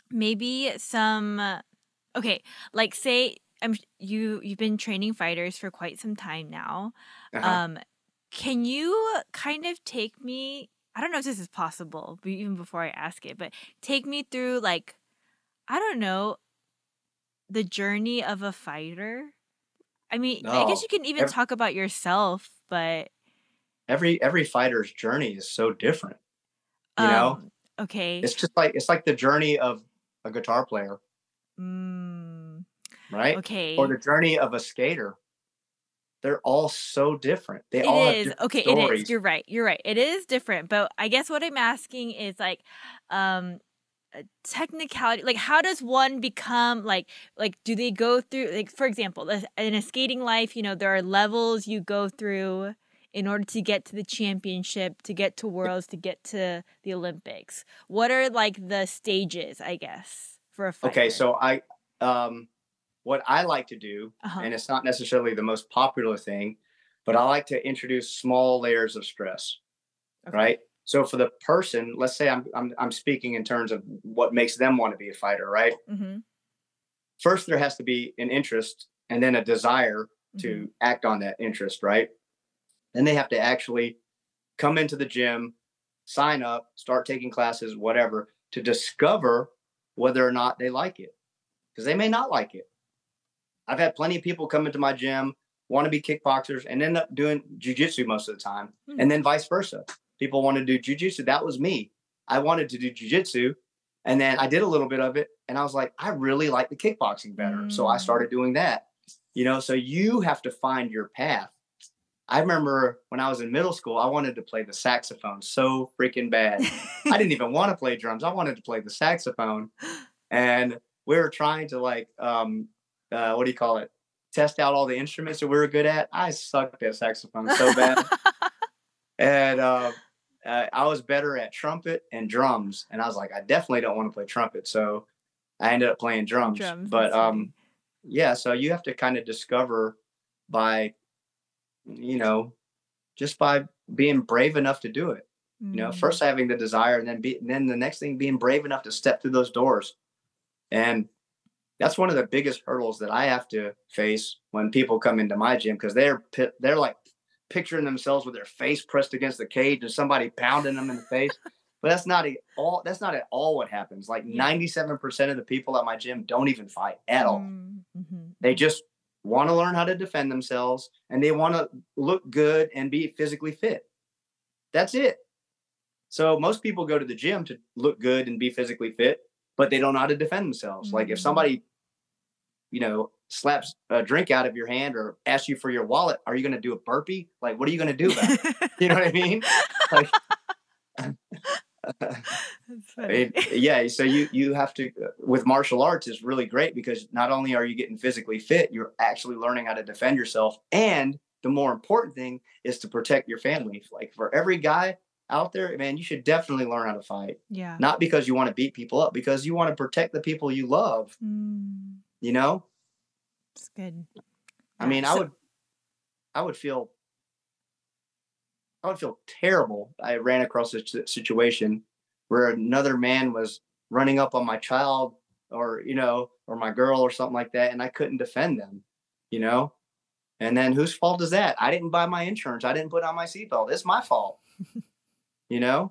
maybe some, okay, like say, you've been training fighters for quite some time now. Can you kind of take me, I don't know if this is possible, but even before I ask it, but take me through like, I don't know, the journey of a fighter? I mean, I guess you can even talk about yourself, but every fighter's journey is so different. You know? Okay. It's like the journey of a guitar player. Right? Okay. Or the journey of a skater. They're all so different. They all have different stories. It is. You're right. It is different. But I guess what I'm asking is like technicality. Like how does one become like do they go through, like, for example, in a skating life, you know, there are levels you go through in order to get to the championship, to get to worlds, to get to the Olympics. What are like the stages, I guess, for a fighter? Okay, so what I like to do, and it's not necessarily the most popular thing, but I like to introduce small layers of stress, right? So for the person, let's say I'm speaking in terms of what makes them want to be a fighter, right? First, there has to be an interest and then a desire to act on that interest, right? Then they have to actually come into the gym, sign up, start taking classes, whatever, to discover whether or not they like it, because they may not like it. I've had plenty of people come into my gym, want to be kickboxers, and end up doing jujitsu most of the time, and then vice versa. People want to do jujitsu. That was me. I wanted to do jujitsu, and then I did a little bit of it, and I was like, I really like the kickboxing better, so I started doing that. So you have to find your path. I remember when I was in middle school, I wanted to play the saxophone so freaking bad. I didn't even want to play drums. I wanted to play the saxophone, and we were trying to what do you call it? Test out all the instruments that we were good at. I sucked at saxophone so bad. And I was better at trumpet and drums. And I was like, I definitely don't want to play trumpet. So I ended up playing drums. But so you have to kind of discover by, just by being brave enough to do it. First having the desire, and then the next thing, being brave enough to step through those doors. And that's one of the biggest hurdles that I have to face when people come into my gym, because they're like picturing themselves with their face pressed against the cage and somebody pounding them in the face. But that's not at all what happens. Like 97% of the people at my gym don't even fight at all. They just want to learn how to defend themselves, and they want to look good and be physically fit. That's it. So most people go to the gym to look good and be physically fit, but they don't know how to defend themselves. Like if somebody, slaps a drink out of your hand or asks you for your wallet, are you going to do a burpee? Like, what are you going to do about it? You know what I mean? Like, so you have to, with martial arts is really great, because not only are you getting physically fit, you're actually learning how to defend yourself. And the more important thing is to protect your family. Like for every guy out there, man, you should definitely learn how to fight. Yeah. Not because you want to beat people up, because you want to protect the people you love. It's good. I mean, I would feel terrible. I ran across a situation where another man was running up on my child or my girl or something like that, and I couldn't defend them, and then whose fault is that? I didn't buy my insurance. I didn't put on my seatbelt. It's my fault. Yeah,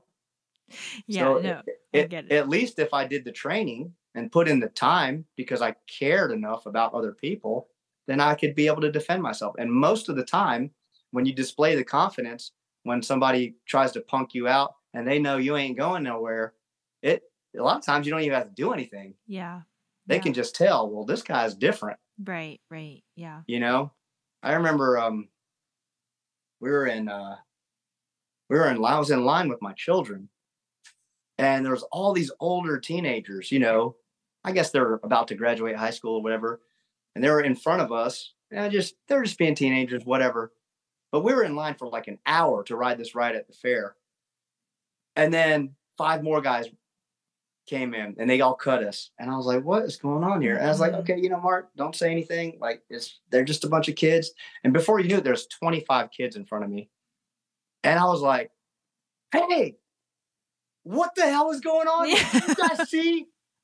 so no, I get it. At least if I did the training and put in the time because I cared enough about other people, then I could be able to defend myself. And most of the time, when you display the confidence, when somebody tries to punk you out and they know you ain't going nowhere, a lot of times you don't even have to do anything. Yeah. They can just tell, well, this guy's different. Right. Yeah. I remember I was in line with my children, and there was all these older teenagers, I guess they're about to graduate high school or whatever. And they were in front of us, and they're just being teenagers, whatever. But we were in line for like an hour to ride this ride at the fair. And then 5 more guys came in, and they all cut us. And I was like, what is going on here? And I was like, okay, Mark, don't say anything. Like, they're just a bunch of kids. And before you knew it, there's 25 kids in front of me. And I was like, hey, what the hell is going on?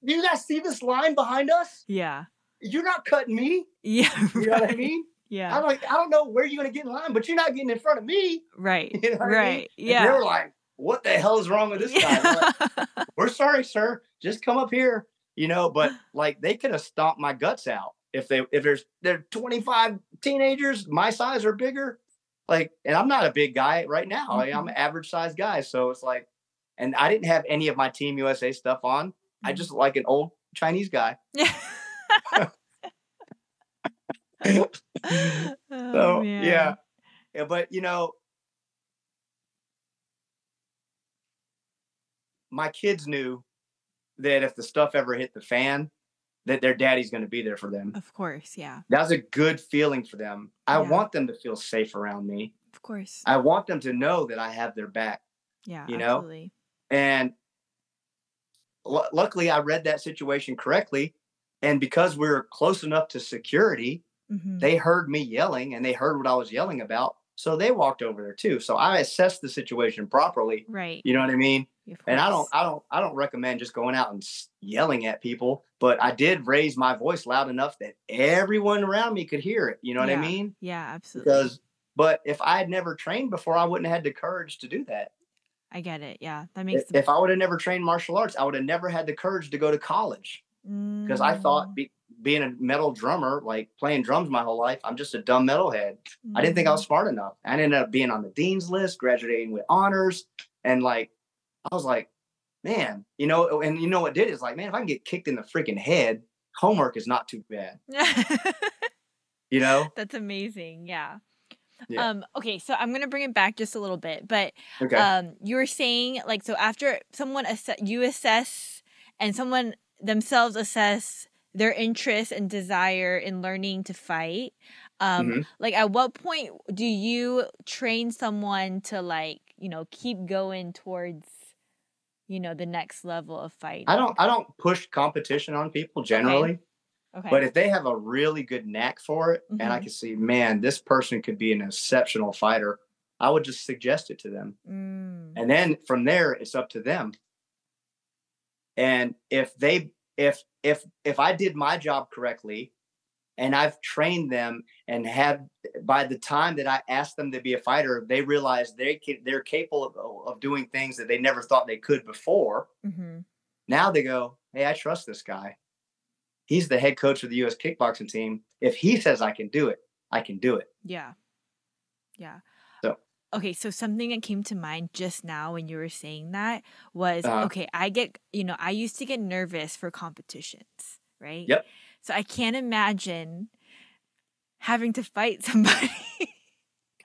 Do you guys see this line behind us? Yeah. You're not cutting me. Yeah. You know what I mean? Yeah. I don't know where you're going to get in line, but you're not getting in front of me. Right. You know what I mean? Yeah. And they were like, what the hell is wrong with this guy? Like, we're sorry, sir. Just come up here. But like, they could have stomped my guts out if there are 25 teenagers my size or bigger. Like, and I'm not a big guy right now. I'm an average sized guy. So it's like, and I didn't have any of my Team USA stuff on. I just like an old Chinese guy. So yeah, but my kids knew that if the stuff ever hit the fan, that their daddy's going to be there for them. Of course, yeah. That's a good feeling for them. I want them to feel safe around me. Of course. I want them to know that I have their back. Yeah, absolutely. And luckily, I read that situation correctly. And because we were close enough to security, they heard me yelling, and they heard what I was yelling about. So they walked over there too. So I assessed the situation properly. Right. You know what I mean? And I don't recommend just going out and yelling at people, but I did raise my voice loud enough that everyone around me could hear it. You know what I mean? Yeah, absolutely. But if I had never trained before, I wouldn't have had the courage to do that. I get it. Yeah, that makes If I would have never trained martial arts, I would have never had the courage to go to college, because I thought being a metal drummer, like playing drums my whole life, I'm just a dumb metalhead. I didn't think I was smart enough. I ended up being on the dean's list, graduating with honors, and like I was like, man, and you know what did is like, man, if I can get kicked in the freaking head, homework is not too bad. You know? That's amazing. Yeah. Yeah. Okay, so I'm gonna bring it back just a little bit, but Okay. you were saying like, so after you assess and someone themselves assess their interest and desire in learning to fight, like at what point do you train someone to like, keep going towards, the next level of fighting? I don't push competition on people generally. Okay. But if they have a really good knack for it, and I can see, man, this person could be an exceptional fighter, I would just suggest it to them. And then from there, it's up to them. And if I did my job correctly, and I've trained them, and by the time that I asked them to be a fighter, they realize they're capable of doing things that they never thought they could before. Now they go, hey, I trust this guy. He's the head coach of the U.S. kickboxing team. If he says I can do it, I can do it. Yeah. Yeah. So, okay, so something that came to mind just now when you were saying that was, okay, I used to get nervous for competitions, right? Yep. So I can't imagine having to fight somebody.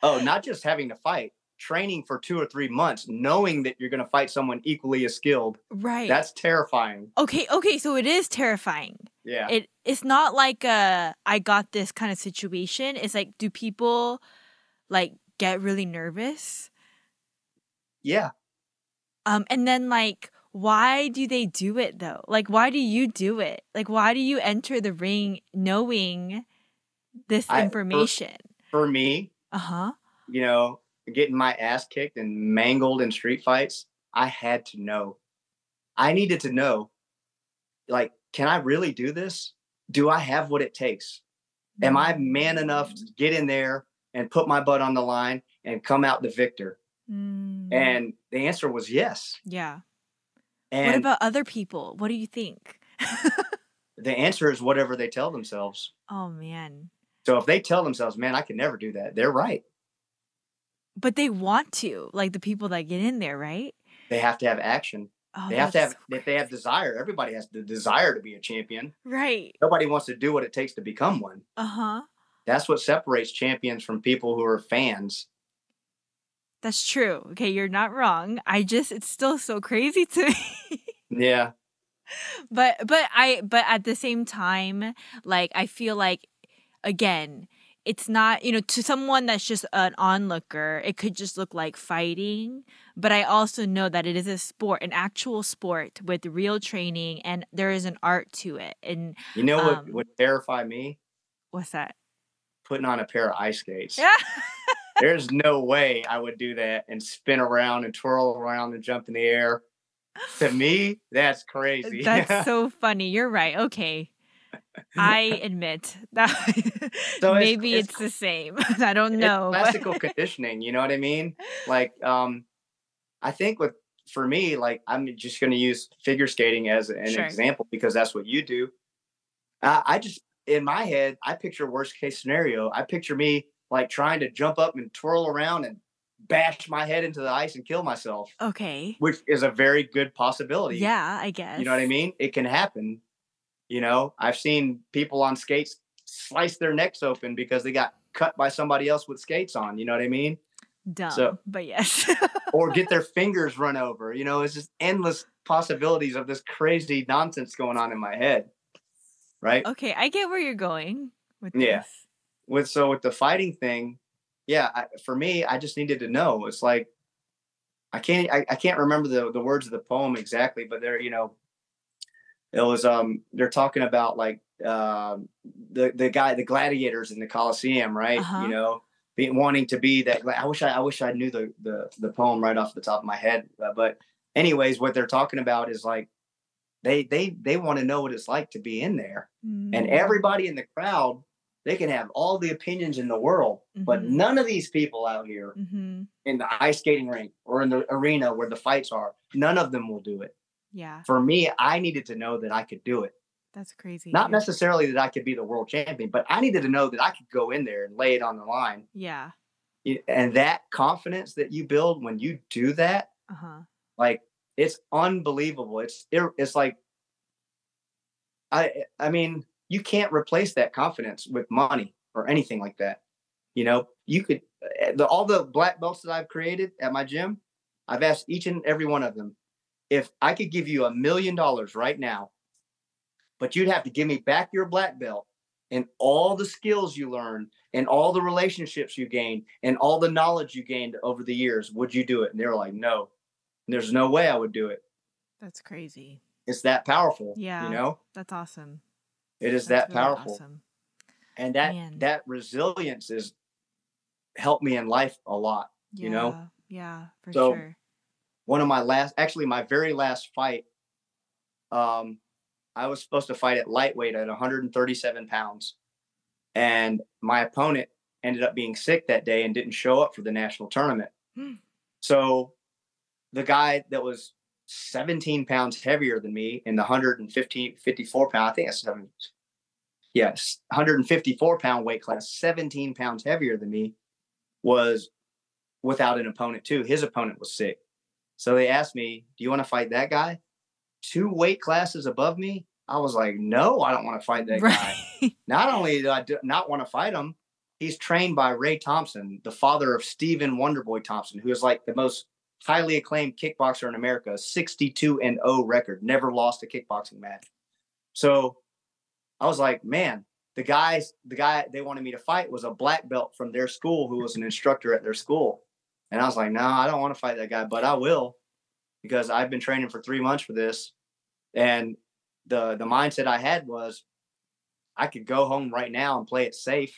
Oh, not just having to fight, training for 2 or 3 months, knowing that you're going to fight someone equally as skilled. Right. That's terrifying. Okay, so it is terrifying. Yeah. It's not like I got this kind of situation. It's like, do people like get really nervous? Yeah. And then like, why do they do it though? Like, why do you do it? Like, why do you enter the ring knowing this information? For me, getting my ass kicked and mangled in street fights, I had to know. I needed to know, like, can I really do this? Do I have what it takes? Am I man enough to get in there and put my butt on the line and come out the victor? And the answer was yes. Yeah. And what about other people? What do you think? The answer is whatever they tell themselves. Oh, man. So if they tell themselves, man, I can never do that, they're right. But they want to, like the people that get in there, right? They have to have action. Oh, they have to have, if they have desire, everybody has the desire to be a champion. Right. Nobody wants to do what it takes to become one. That's what separates champions from people who are fans. That's true. Okay, you're not wrong. It's still so crazy to me. Yeah. But at the same time, like I feel like, again, it's not, to someone that's just an onlooker, it could just look like fighting. But I also know that it is a sport, an actual sport with real training, and there is an art to it. And you know what would terrify me? What's that? Putting on a pair of ice skates. Yeah. There's no way I would do that and spin around and twirl around and jump in the air. To me, that's crazy. That's so funny. You're right. Okay. I admit that so maybe it's the same. I don't know. Classical conditioning, you know what I mean? Like, I think for me, like, I'm just going to use figure skating as an example because that's what you do. I just, in my head, I picture worst case scenario. I picture me like trying to jump up and twirl around and bash my head into the ice and kill myself. Okay. Which is a very good possibility. Yeah, I guess. You know what I mean? It can happen. I've seen people on skates slice their necks open because they got cut by somebody else with skates on. You know what I mean? Dumb, but yes. Or get their fingers run over. It's just endless possibilities of this crazy nonsense going on in my head. Right? Okay, I get where you're going with this. Yeah. With the fighting thing, for me, I just needed to know. It's like I can't remember the words of the poem exactly, but they're it was they're talking about like the gladiators in the Colosseum, right? Wanting to be that. I wish I knew the poem right off the top of my head, but anyways, what they're talking about is like they want to know what it's like to be in there, and everybody in the crowd. They can have all the opinions in the world, but none of these people out here in the ice skating rink or or in the arena where the fights are. None of them will do it. Yeah. For me, I needed to know that I could do it. That's crazy. Not necessarily that I could be the world champion, but I needed to know that I could go in there and lay it on the line. Yeah. And that confidence that you build when you do that, like, it's unbelievable. It's like, I mean, you can't replace that confidence with money or anything like that. You know, you could, all the black belts that I've created at my gym, I've asked each and every one of them, if I could give you $1 million right now, but you'd have to give me back your black belt and all the skills you learned and all the relationships you gained and all the knowledge you gained over the years, would you do it? And they were like, no, there's no way I would do it. That's crazy. It's that powerful. Yeah. You know, that's awesome. It is that powerful. Awesome. And that resilience has helped me in life a lot, you know? Yeah, for sure. One of my very last fight, I was supposed to fight at lightweight at 137 pounds. And my opponent ended up being sick that day and didn't show up for the national tournament. So the guy that was 17 pounds heavier than me in the 54 pound, I think that's 154 pound weight class, 17 pounds heavier than me, was without an opponent too. His opponent was sick. So they asked me, do you want to fight that guy? 2 weight classes above me? I was like, no, I don't want to fight that guy. Not only do I not want to fight him, he's trained by Ray Thompson, the father of Stephen Wonderboy Thompson, who is like the most highly acclaimed kickboxer in America, 62-0 record, never lost a kickboxing match. So I was like, man, the guy they wanted me to fight was a black belt from their school who was an instructor at their school. And I was like, no, I don't want to fight that guy, but I will, because I've been training for 3 months for this. And the mindset I had was I could go home right now and play it safe,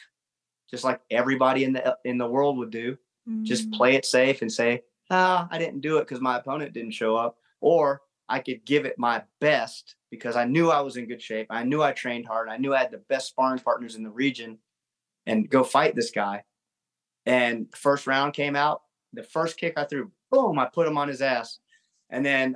just like everybody in the world would do. Just play it safe and say, I didn't do it because my opponent didn't show up. Or I could give it my best because I knew I was in good shape. I knew I trained hard. I knew I had the best sparring partners in the region, and go fight this guy. And the first round came out. The first kick I threw, boom, I put him on his ass. And then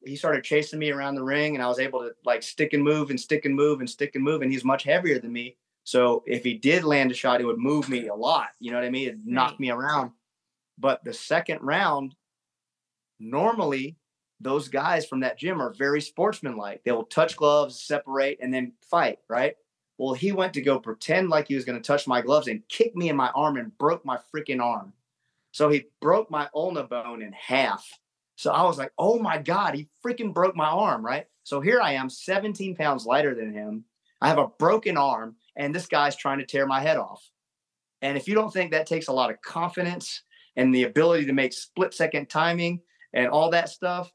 he started chasing me around the ring, and I was able to like stick and move and stick and move and stick and move. And he's much heavier than me. So if he did land a shot, it would move me a lot. You know what I mean? It'd knock me around. But the second round, normally those guys from that gym are very sportsmanlike. They will touch gloves, separate, and then fight, right? Well, he went to go pretend like he was going to touch my gloves and kick me in my arm and broke my freaking arm. So he broke my ulna bone in half. So I was like, oh my God, he freaking broke my arm, right? So here I am, 17 pounds lighter than him. I have a broken arm, and this guy's trying to tear my head off. And if you don't think that takes a lot of confidence and the ability to make split-second timing and all that stuff,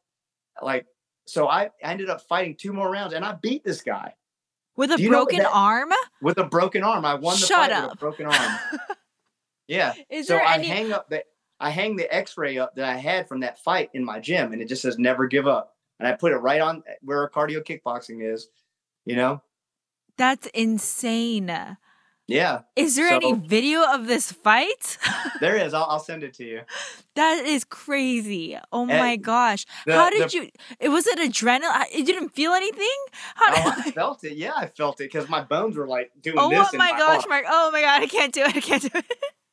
like, so I ended up fighting 2 more rounds, and I beat this guy. With a broken arm? With a broken arm. I won the fight with a broken arm. Yeah. So I hang the X-ray up that I had from that fight in my gym, and it just says never give up. And I put it right on where cardio kickboxing is, you know? That's insane. Yeah. Is there any video of this fight? There is. I'll send it to you. That is crazy. Oh my gosh. How did you, was it adrenaline? You didn't feel anything? I felt it. Yeah, I felt it because my bones were like doing this. Oh my gosh, Mark. Oh my God. I can't do it.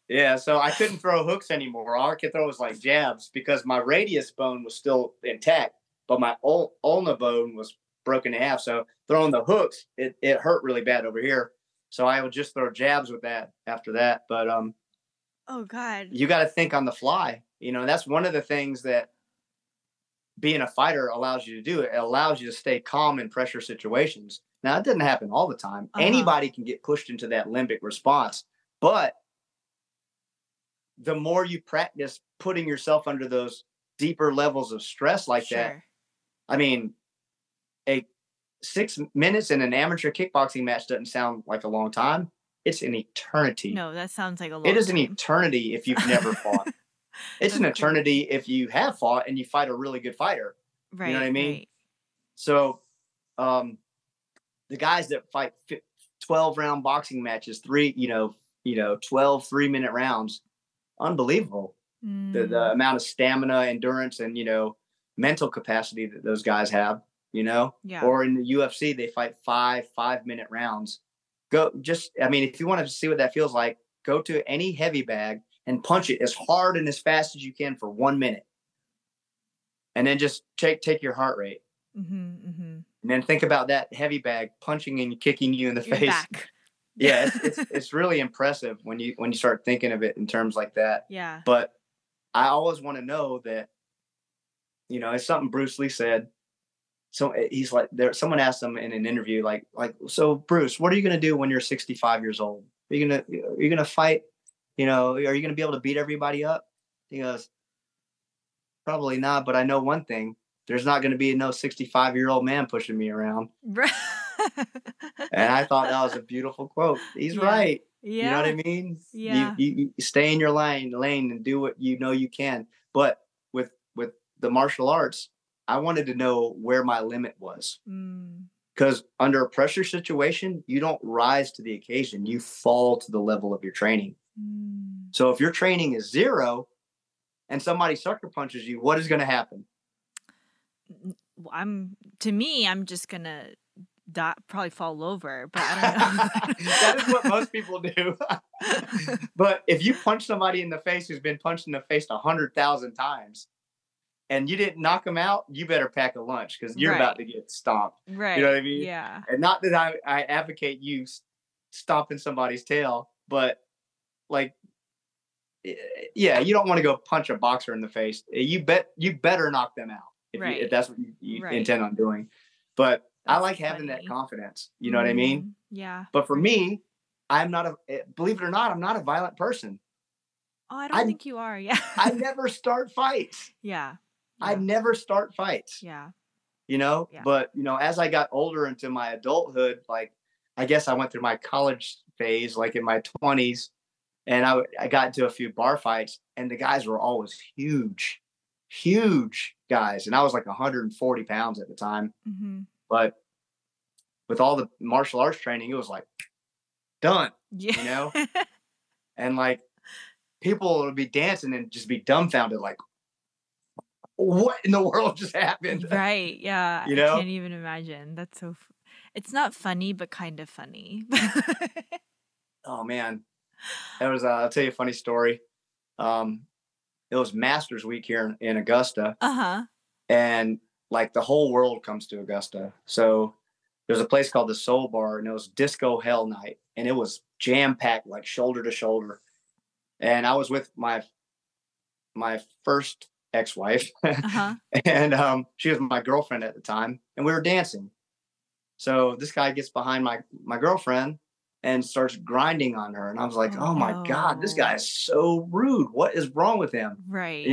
Yeah, so I couldn't throw hooks anymore. All I could throw was like jabs because my radius bone was still intact, but my ulna bone was broken in half. So throwing the hooks, it hurt really bad over here. So I would just throw jabs with that after that. But oh God, you got to think on the fly. You know, that's one of the things that being a fighter allows you to do. It allows you to stay calm in pressure situations. Now, it doesn't happen all the time. Anybody can get pushed into that limbic response, but the more you practice putting yourself under those deeper levels of stress like that, I mean, 6 minutes in an amateur kickboxing match doesn't sound like a long time. It's an eternity. No, that sounds like a long time. It is an eternity if you've never fought. It's an eternity if you have fought and you fight a really good fighter. Right. You know what I mean? Right. So the guys that fight 12-round boxing matches, 12 3-minute rounds, unbelievable. the amount of stamina, endurance, and, mental capacity that those guys have, Yeah. or in the UFC, they fight 5-minute rounds. If you want to see what that feels like, go to any heavy bag and punch it as hard and as fast as you can for 1 minute. And then just take your heart rate. And then think about that heavy bag punching and kicking you in the face. Back. Yeah, it's really impressive when you start thinking of it in terms like that. Yeah. But I always want to know that, it's something Bruce Lee said. So he's like, someone asked him in an interview, like, so Bruce, what are you going to do when you're 65 years old? Are you going to fight? Are you going to be able to beat everybody up? He goes, probably not. But I know one thing. There's not going to be no 65-year-old man pushing me around. And I thought that was a beautiful quote. He's right. Yeah. You know what I mean? Yeah. You stay in your lane and do what you can. But with the martial arts, I wanted to know where my limit was. Because under a pressure situation, you don't rise to the occasion. You fall to the level of your training. So if your training is 0 and somebody sucker punches you, what is going to happen? I'm just going to probably fall over, but I don't know. That is what most people do. But if you punch somebody in the face who's been punched in the face 100,000 times and you didn't knock them out, you better pack a lunch because you're about to get stomped. Right. You know what I mean? Yeah. And not that I advocate you stomping somebody's tail, but like, yeah, you don't want to go punch a boxer in the face. You better knock them out if that's what you intend on doing. But I like having that confidence. You know what I mean? Yeah. But for me, believe it or not, I'm not a violent person. Oh, I don't think you are. Yeah. I never start fights. Yeah. I never start fights. Yeah. Yeah. But, as I got older into my adulthood, like, I guess I went through my college phase, like in my 20s, and I got into a few bar fights, and the guys were always huge guys. And I was like 140 pounds at the time. But with all the martial arts training, it was like done, and like people would be dancing and just be dumbfounded, like, what in the world just happened? Right. Yeah. I can't even imagine. That's so, it's not funny, but kind of funny. Oh man. That was, I'll tell you a funny story. It was Masters Week here in Augusta. And like the whole world comes to Augusta. So there's a place called the Soul Bar, and it was Disco Hell Night, and it was jam-packed, like shoulder to shoulder. And I was with my first ex-wife, and she was my girlfriend at the time, and we were dancing. So this guy gets behind my girlfriend and starts grinding on her, and I was like, oh my God, this guy is so rude. What is wrong with him? Right.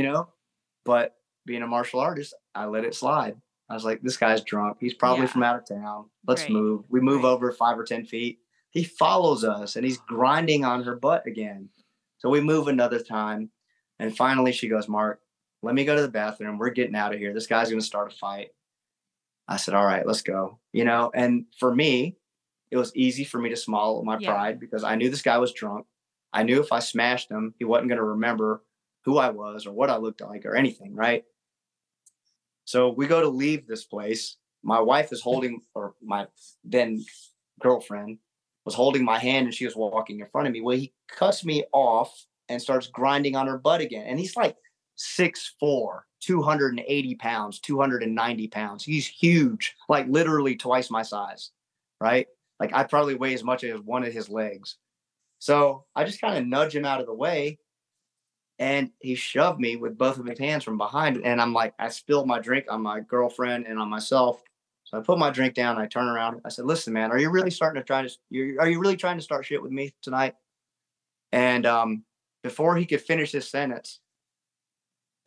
But being a martial artist, I let it slide. I was like, this guy's drunk. He's probably from out of town. Let's move. We move over 5 or 10 feet. He follows us, and he's grinding on her butt again. So we move another time. And finally she goes, Mark, let me go to the bathroom. We're getting out of here. This guy's going to start a fight. I said, all right, let's go. And for me, it was easy for me to swallow my pride because I knew this guy was drunk. I knew if I smashed him, he wasn't going to remember who I was or what I looked like or anything, right? So we go to leave this place. My wife is holding, or my then girlfriend was holding my hand, and she was walking in front of me. Well, he cuts me off and starts grinding on her butt again. And he's like 6'4", 280 pounds, 290 pounds. He's huge, like literally twice my size, right? Like I probably weigh as much as one of his legs. So I just kind of nudge him out of the way, and he shoved me with both of his hands from behind. And I'm like, I spilled my drink on my girlfriend and on myself. So I put my drink down. I turn around. I said, listen, man, are you really trying to start shit with me tonight? And before he could finish his sentence,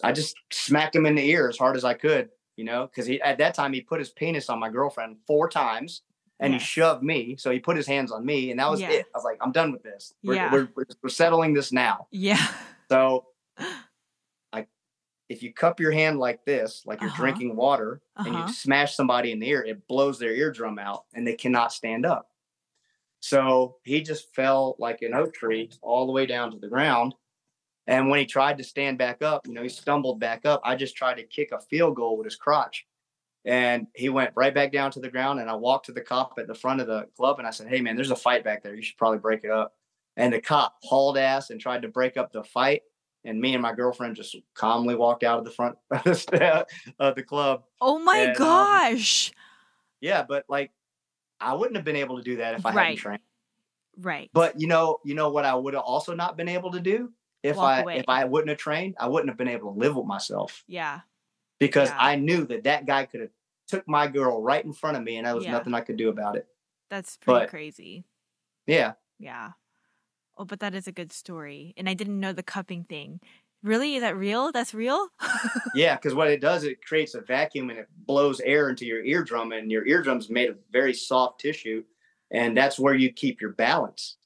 I just smacked him in the ear as hard as I could, because at that time he put his penis on my girlfriend 4 times. And he shoved me. So he put his hands on me, and that was it. I was like, I'm done with this. We're settling this now. Yeah. So if you cup your hand like this, like you're drinking water, and you smash somebody in the ear, it blows their eardrum out and they cannot stand up. So he just fell like an oak tree all the way down to the ground. And when he tried to stand back up, he stumbled back up. I just tried to kick a field goal with his crotch. And he went right back down to the ground. And I walked to the cop at the front of the club and I said, "Hey, man, there's a fight back there. You should probably break it up." And the cop hauled ass and tried to break up the fight. And me and my girlfriend just calmly walked out of the front of the club. Oh my gosh. Yeah, but like, I wouldn't have been able to do that if I hadn't trained. Right. But you know what I would have also not been able to do if I wouldn't have trained? I wouldn't have been able to live with myself. Yeah. Because I knew that guy could have took my girl right in front of me and there was nothing I could do about it. That's pretty crazy. Yeah. Yeah. Oh, but that is a good story. And I didn't know the cupping thing. Really? Is that real? That's real? Yeah, because what it does, it creates a vacuum and it blows air into your eardrum, and your eardrum's made of very soft tissue, and that's where you keep your balance.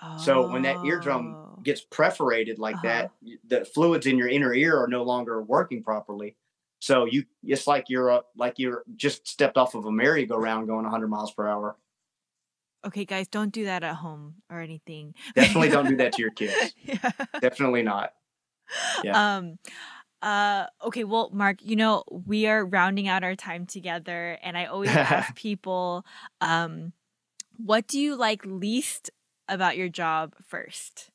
Oh. So when that eardrum gets perforated like that, the fluids in your inner ear are no longer working properly. So it's like you're just stepped off of a merry-go-round going 100 miles per hour. Okay, guys, don't do that at home or anything. Definitely don't do that to your kids. Yeah. Definitely not. Yeah. Okay, well, Mark, we are rounding out our time together, and I always ask people, what do you like least about your job first?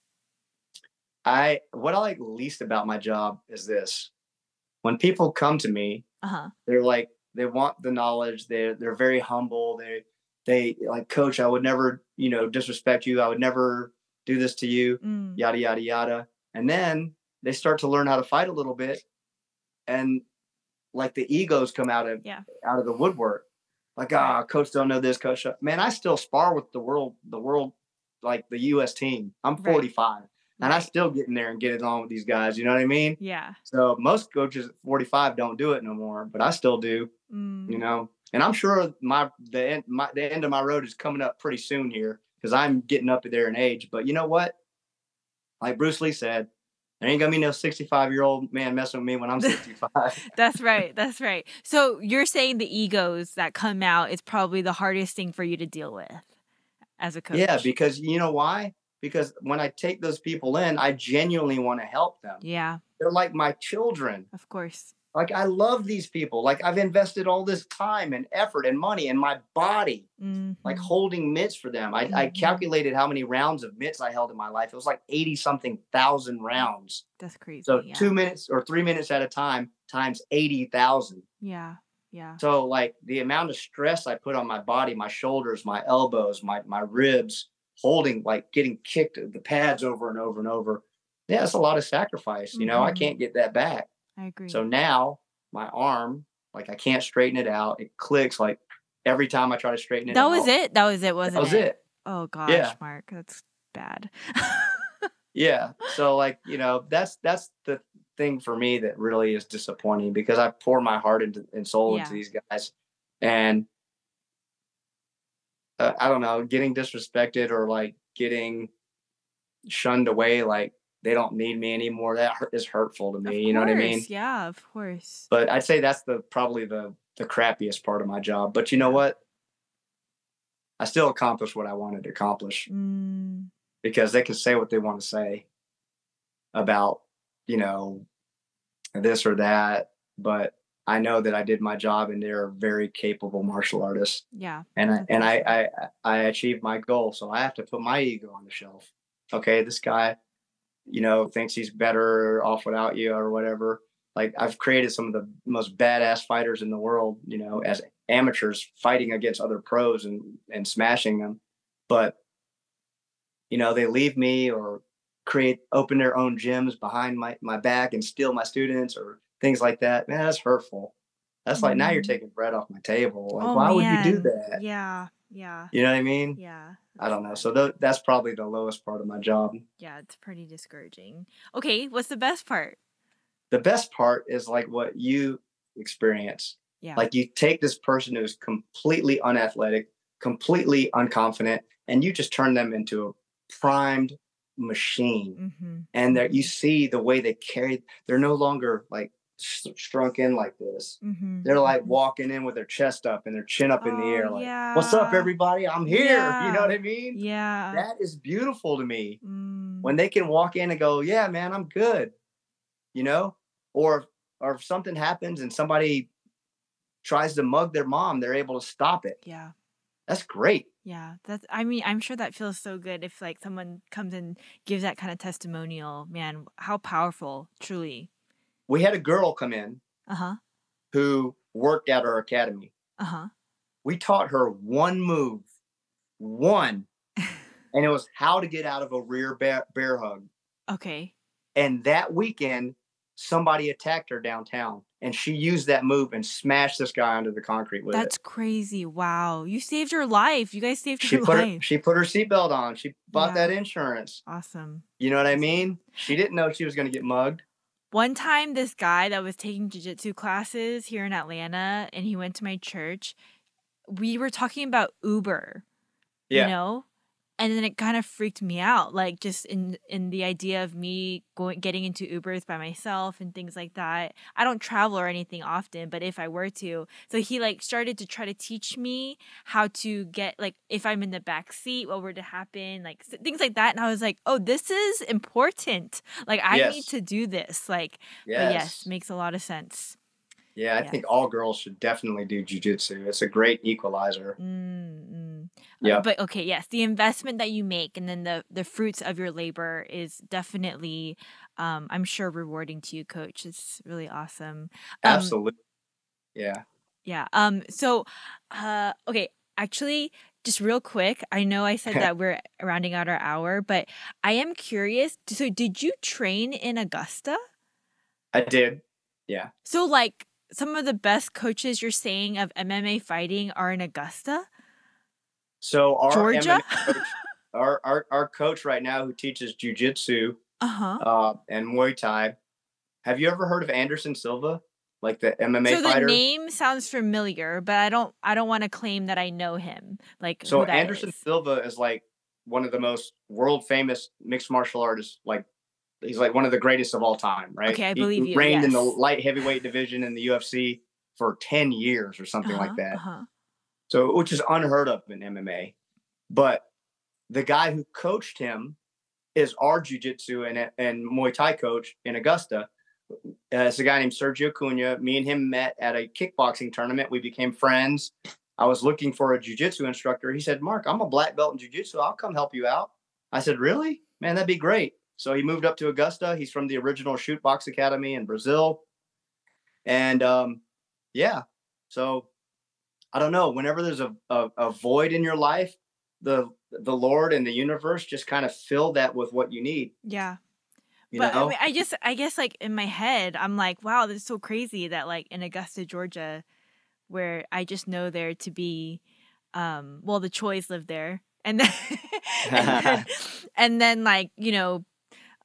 What I like least about my job is this. When people come to me, they're like, they want the knowledge. They're very humble. They like, "Coach, I would never, disrespect you. I would never do this to you," yada, yada, yada. And then they start to learn how to fight a little bit. And like the egos come out of the woodwork. Like, coach don't know this, coach. Man, I still spar with the world, like the US team. I'm 45 and I still get in there and get it on with these guys. You know what I mean? Yeah. So most coaches at 45 don't do it no more, but I still do, and I'm sure the end of my road is coming up pretty soon here because I'm getting up there in age. But you know what? Like Bruce Lee said, there ain't gonna be no 65-year-old man messing with me when I'm 65. That's right. That's right. So you're saying the egos that come out is probably the hardest thing for you to deal with as a coach. Yeah, because you know why? Because when I take those people in, I genuinely want to help them. Yeah. They're like my children. Of course. Like, I love these people. Like, I've invested all this time and effort and money in my body, like holding mitts for them. I calculated how many rounds of mitts I held in my life. It was like 80-something thousand rounds. That's crazy. So 2 minutes or 3 minutes at a time times 80,000. Yeah. Yeah. So like the amount of stress I put on my body, my shoulders, my elbows, my ribs, holding, like getting kicked the pads over and over and over. Yeah, it's a lot of sacrifice. I can't get that back. I agree. So now my arm, like I can't straighten it out. It clicks like every time I try to straighten it out. That was it? That was it, wasn't it? That was it. Oh gosh, Mark, that's bad. Yeah. So like, that's the thing for me that really is disappointing because I pour my heart and soul into these guys. And I don't know, getting disrespected or like getting shunned away, like they don't need me anymore. That is hurtful to me. You know what I mean? Yeah, of course. But I'd say that's probably the crappiest part of my job. But you know what? I still accomplished what I wanted to accomplish because they can say what they want to say about, this or that. But I know that I did my job and they're very capable martial artists. Yeah. And I achieved my goal. So I have to put my ego on the shelf. Okay, this guy, thinks he's better off without you or whatever. Like I've created some of the most badass fighters in the world, as amateurs fighting against other pros and smashing them. But, they leave me or open their own gyms behind my back and steal my students or things like that. Man, that's hurtful. That's like, now you're taking bread off my table. Like, why would you do that? Yeah. Yeah. You know what I mean? Yeah. I don't know. So that's probably the lowest part of my job. Yeah, it's pretty discouraging. Okay, what's the best part? The best part is like what you experience. Yeah. Like you take this person who's completely unathletic, completely unconfident, and you just turn them into a primed machine. And you see the way they carry. They're no longer like shrunk in like this. Mm-hmm. They're like walking in with their chest up and their chin up in the Oh air, like, "What's up, yeah. everybody? I'm here." You know Yeah. what I mean? Yeah. That is beautiful to me. Mm. When they can walk in and go, "Yeah, man, I'm good," you know? Or if something happens and somebody tries to mug their mom, they're able to stop it. Yeah. That's great. Yeah. That's, I mean, I'm sure that feels so good if like someone comes and gives that kind of testimonial. Man, how powerful, truly. We had a girl come in Uh-huh. who worked at our academy. Uh-huh. We taught her one move, one, and it was how to get out of a rear bear hug. Okay. And that weekend, somebody attacked her downtown, and she used that move and smashed this guy onto the concrete with it. That's crazy. Wow. You saved her life. You guys saved She her put her life. she put her seatbelt on. She bought Yeah. that insurance. Awesome. You know what I Awesome. mean? She didn't know she was going to get mugged. One time, this guy that was taking jiu-jitsu classes here in Atlanta, and he went to my church, we were talking about Uber, you Yeah. know? And then it kind of freaked me out, like just in the idea of me getting into Ubers by myself and things like that. I don't travel or anything often, but if I were to, so he like started to try to teach me how to get, like, if I'm in the back seat, what were to happen, like things like that. And I was like, oh, this is important. Like I need Yes. to do this. Like, but yes, Yes. makes a lot of sense. Yeah, I Yes. think all girls should definitely do jujitsu. It's a great equalizer. Yeah. But okay, yes, the investment that you make and then the fruits of your labor is definitely, I'm sure, rewarding to you, Coach. It's really awesome. Absolutely. Yeah. Yeah. Okay, actually, just real quick, I know I said that we're rounding out our hour, but I am curious. So, did you train in Augusta? I did. Yeah. So, like, some of the best coaches you're saying of MMA fighting are in Augusta, So our Georgia? MMA coach, our coach right now who teaches jujitsu Uh-huh. and Muay Thai. Have you ever heard of Anderson Silva, like the MMA So the fighter? name sounds familiar, but I don't want to claim that I know him, like So who that Anderson is. Silva is like one of the most world famous mixed martial artists. Like he's like one of the greatest of all time, right? Okay, I He believe you. reigned in the Yes. light heavyweight division in the UFC for 10 years or something like Uh-huh. that. Uh-huh. So, which is unheard of in MMA. But the guy who coached him is our jiu-jitsu and Muay Thai coach in Augusta. It's a guy named Sergio Cunha. Me and him met at a kickboxing tournament. We became friends. I was looking for a jiu-jitsu instructor. He said, "Mark, I'm a black belt in jiu-jitsu. I'll come help you out." I said, "Really? Man, that'd be great." So he moved up to Augusta. He's from the original Shoot Box Academy in Brazil. And yeah, so I don't know. Whenever there's a void in your life, the Lord and the universe just kind of fill that with what you need. Yeah. You But I know? mean, I guess like in my head, I'm like, wow, this is so crazy that like in Augusta, Georgia, where I just know there to be, well, the Choi's live there, and then and then and then like, you know,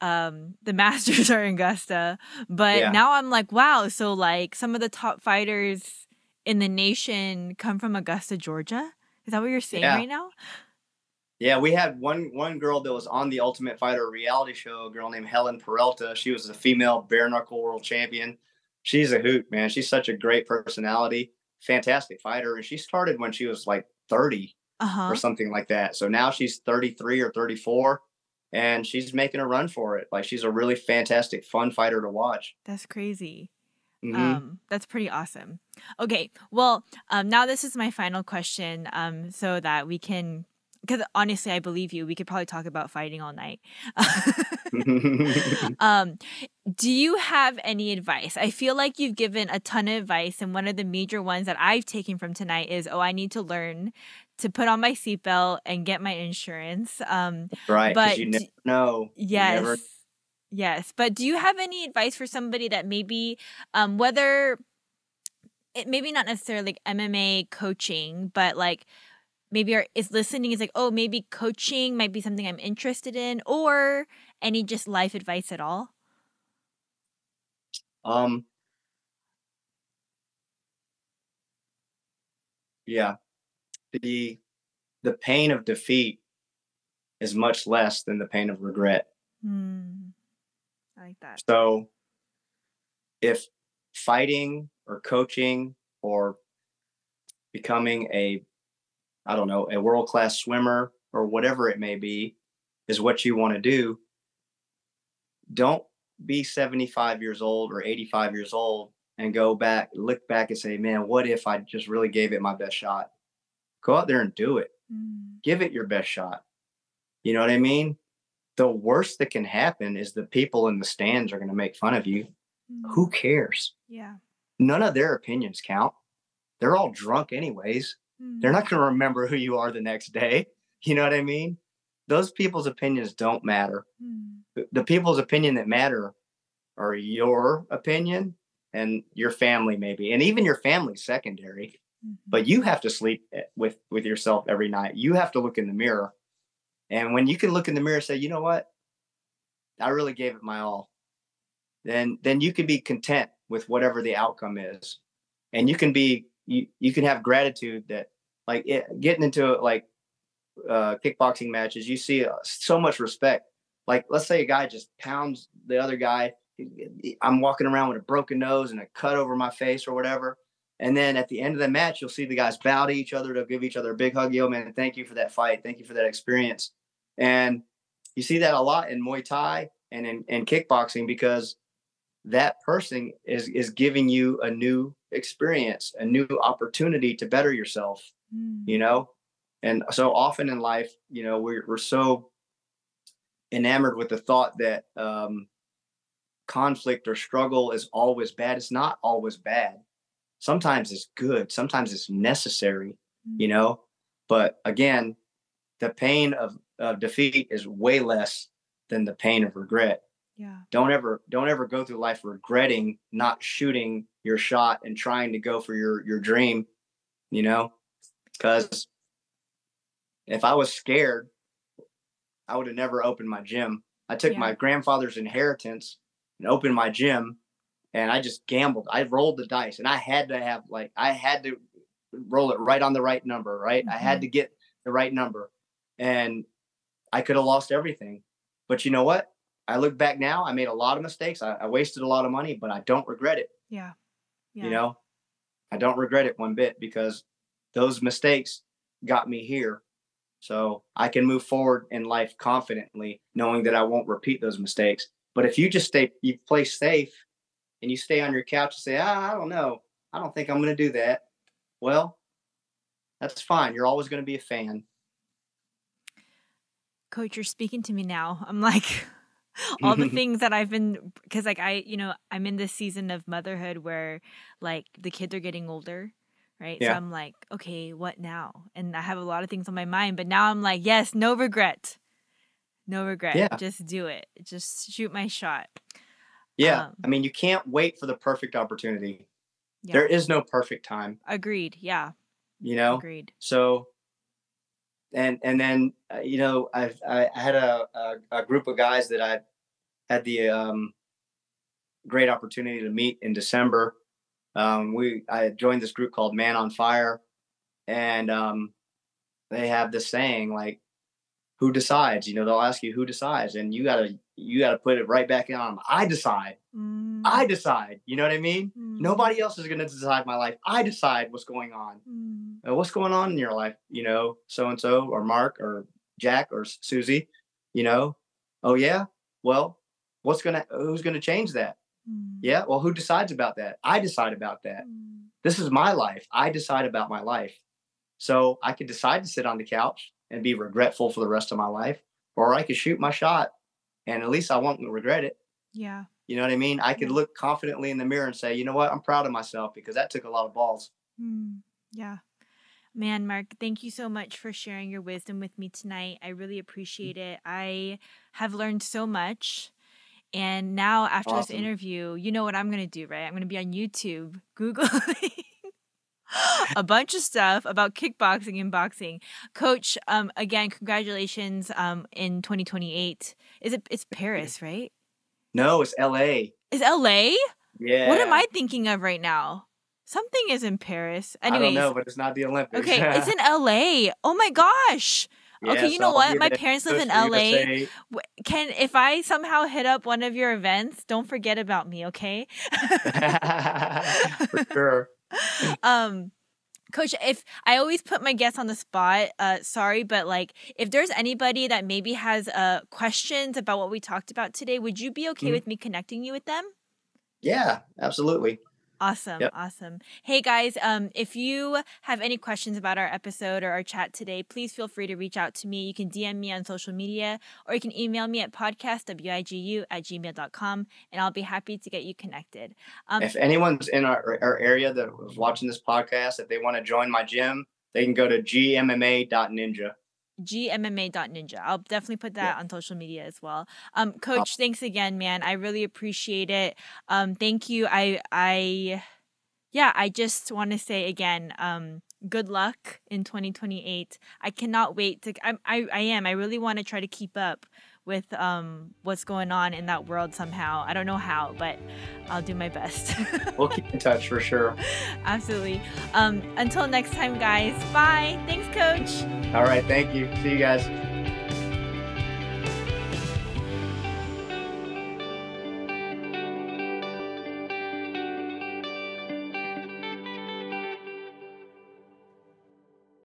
the Masters are in Augusta. But Yeah. now I'm like, wow, so like some of the top fighters in the nation come from Augusta, Georgia. Is that what you're saying Yeah. right now? Yeah, we had one girl that was on the Ultimate Fighter reality show, a girl named Helen Peralta. She was a female bare knuckle world champion. She's a hoot, man. She's such a great personality, fantastic fighter. And she started when she was like 30 or Uh-huh. something like that. So now she's 33 or 34 and she's making a run for it. Like she's a really fantastic, fun fighter to watch. That's crazy. Mm-hmm. That's pretty awesome. Okay, well, now this is my final question, so that we can, because honestly, I believe you. We could probably talk about fighting all night. um, do you have any advice? I feel like you've given a ton of advice, and one of the major ones that I've taken from tonight is, oh, I need to learn to put on my seatbelt and get my insurance. Right, because But you never know. yes. You never. Yes, but do you have any advice for somebody that maybe, whether it maybe not necessarily like MMA coaching, but like maybe is listening is like, oh, maybe coaching might be something I'm interested in, or any just life advice at all? Um. Yeah. The pain of defeat is much less than the pain of regret. Hmm. I like that. So if fighting or coaching or becoming a world-class swimmer or whatever it may be is what you want to do, don't be 75 years old or 85 years old and look back and say, man, what if I just really gave it my best shot? Go out there and do it. Give it your best shot. You know what I mean? The worst that can happen is the people in the stands are going to make fun of you. Who cares? Yeah. None of their opinions count. They're all drunk anyways. They're not going to remember who you are the next day. You know what I mean? Those people's opinions don't matter. The people's opinion that matter are your opinion and your family, maybe, and even your family's secondary. But you have to sleep with yourself every night. You have to look in the mirror. And when you can look in the mirror and say, you know what? I really gave it my all. Then you can be content with whatever the outcome is. And you can have gratitude that, like, getting into like kickboxing matches, you see so much respect. Like, let's say a guy just pounds the other guy. I'm walking around with a broken nose and a cut over my face or whatever. And then at the end of the match, you'll see the guys bow to each other to give each other a big hug. Yo, man, thank you for that fight. Thank you for that experience. And you see that a lot in Muay Thai and in kickboxing, because that person is giving you a new experience, a new opportunity to better yourself, you know? And so often in life, you know, we're so enamored with the thought that conflict or struggle is always bad. It's not always bad. Sometimes it's good. Sometimes it's necessary, you know? But again, the pain of defeat is way less than the pain of regret. Yeah. Don't ever go through life regretting not shooting your shot and trying to go for your dream, you know? Because if I was scared, I would have never opened my gym. I took my grandfather's inheritance and opened my gym, and I just gambled. I rolled the dice, and I had to roll it right on the right number, right? I had to get the right number, and I could have lost everything. But you know what? I look back now, I made a lot of mistakes. I wasted a lot of money, but I don't regret it. Yeah. You know, I don't regret it one bit, because those mistakes got me here. So I can move forward in life confidently, knowing that I won't repeat those mistakes. But if you you play safe and you stay on your couch and say, I don't know, I don't think I'm going to do that. Well, that's fine. You're always going to be a fan. Coach, you're speaking to me now. I'm like, all the things that I've been, because like I'm in this season of motherhood where like the kids are getting older, right? Yeah. So I'm like, okay, what now? And I have a lot of things on my mind, but now I'm like, yes, no regret. No regret. Yeah. Just do it. Just shoot my shot. Yeah. I mean, you can't wait for the perfect opportunity. Yeah. There is no perfect time. Agreed. Yeah. You know? Agreed. So, and then, you know, I had a group of guys that I had the great opportunity to meet in December. I joined this group called Man on Fire, and they have this saying, like, who decides? You know, they'll ask you who decides, and you gotta put it right back on. I decide. I decide. You know what I mean? Nobody else is gonna decide my life. I decide what's going on. What's going on in your life? You know, so and so, or Mark, or Jack, or Susie. You know, oh yeah. Well, who's gonna change that? Yeah. Well, who decides about that? I decide about that. This is my life. I decide about my life. So I could decide to sit on the couch and be regretful for the rest of my life, or I could shoot my shot and at least I won't regret it. Yeah. You know what I mean? I could look confidently in the mirror and say, you know what? I'm proud of myself, because that took a lot of balls. Yeah. Man, Mark, thank you so much for sharing your wisdom with me tonight. I really appreciate it. I have learned so much. And now after this interview, you know what I'm going to do, right? I'm going to be on YouTube, Googling a bunch of stuff about kickboxing and boxing. Coach, again, congratulations in 2028. It's Paris, right? No, it's LA. Is LA? Yeah. What am I thinking of right now? Something is in Paris. Anyways, I don't know, but it's not the Olympics. Okay, it's in LA. Oh my gosh. Okay, Yeah, you so know I'll what? be My the parents live host in for LA. USA. If I somehow hit up one of your events, don't forget about me, okay? For sure. um Coach, if I always put my guests on the spot, sorry, but like if there's anybody that maybe has questions about what we talked about today, would you be okay Mhm. with me connecting you with them? Yeah, absolutely. Awesome. Yep. Awesome. Hey guys, if you have any questions about our episode or our chat today, please feel free to reach out to me. You can DM me on social media or you can email me at podcastwigu@gmail.com and I'll be happy to get you connected. If anyone's in our area that was watching this podcast, if they want to join my gym, they can go to gmma.ninja. gmma.ninja. I'll definitely put that Yeah. on social media as well. Coach, thanks again, man. I really appreciate it. Thank you. I just want to say again, good luck in 2028. I cannot wait to I really want to try to keep up with what's going on in that world somehow. I don't know how, but I'll do my best. We'll keep in touch for sure. Absolutely. Until next time, guys. Bye. Thanks, Coach. All right. Thank you. See you guys.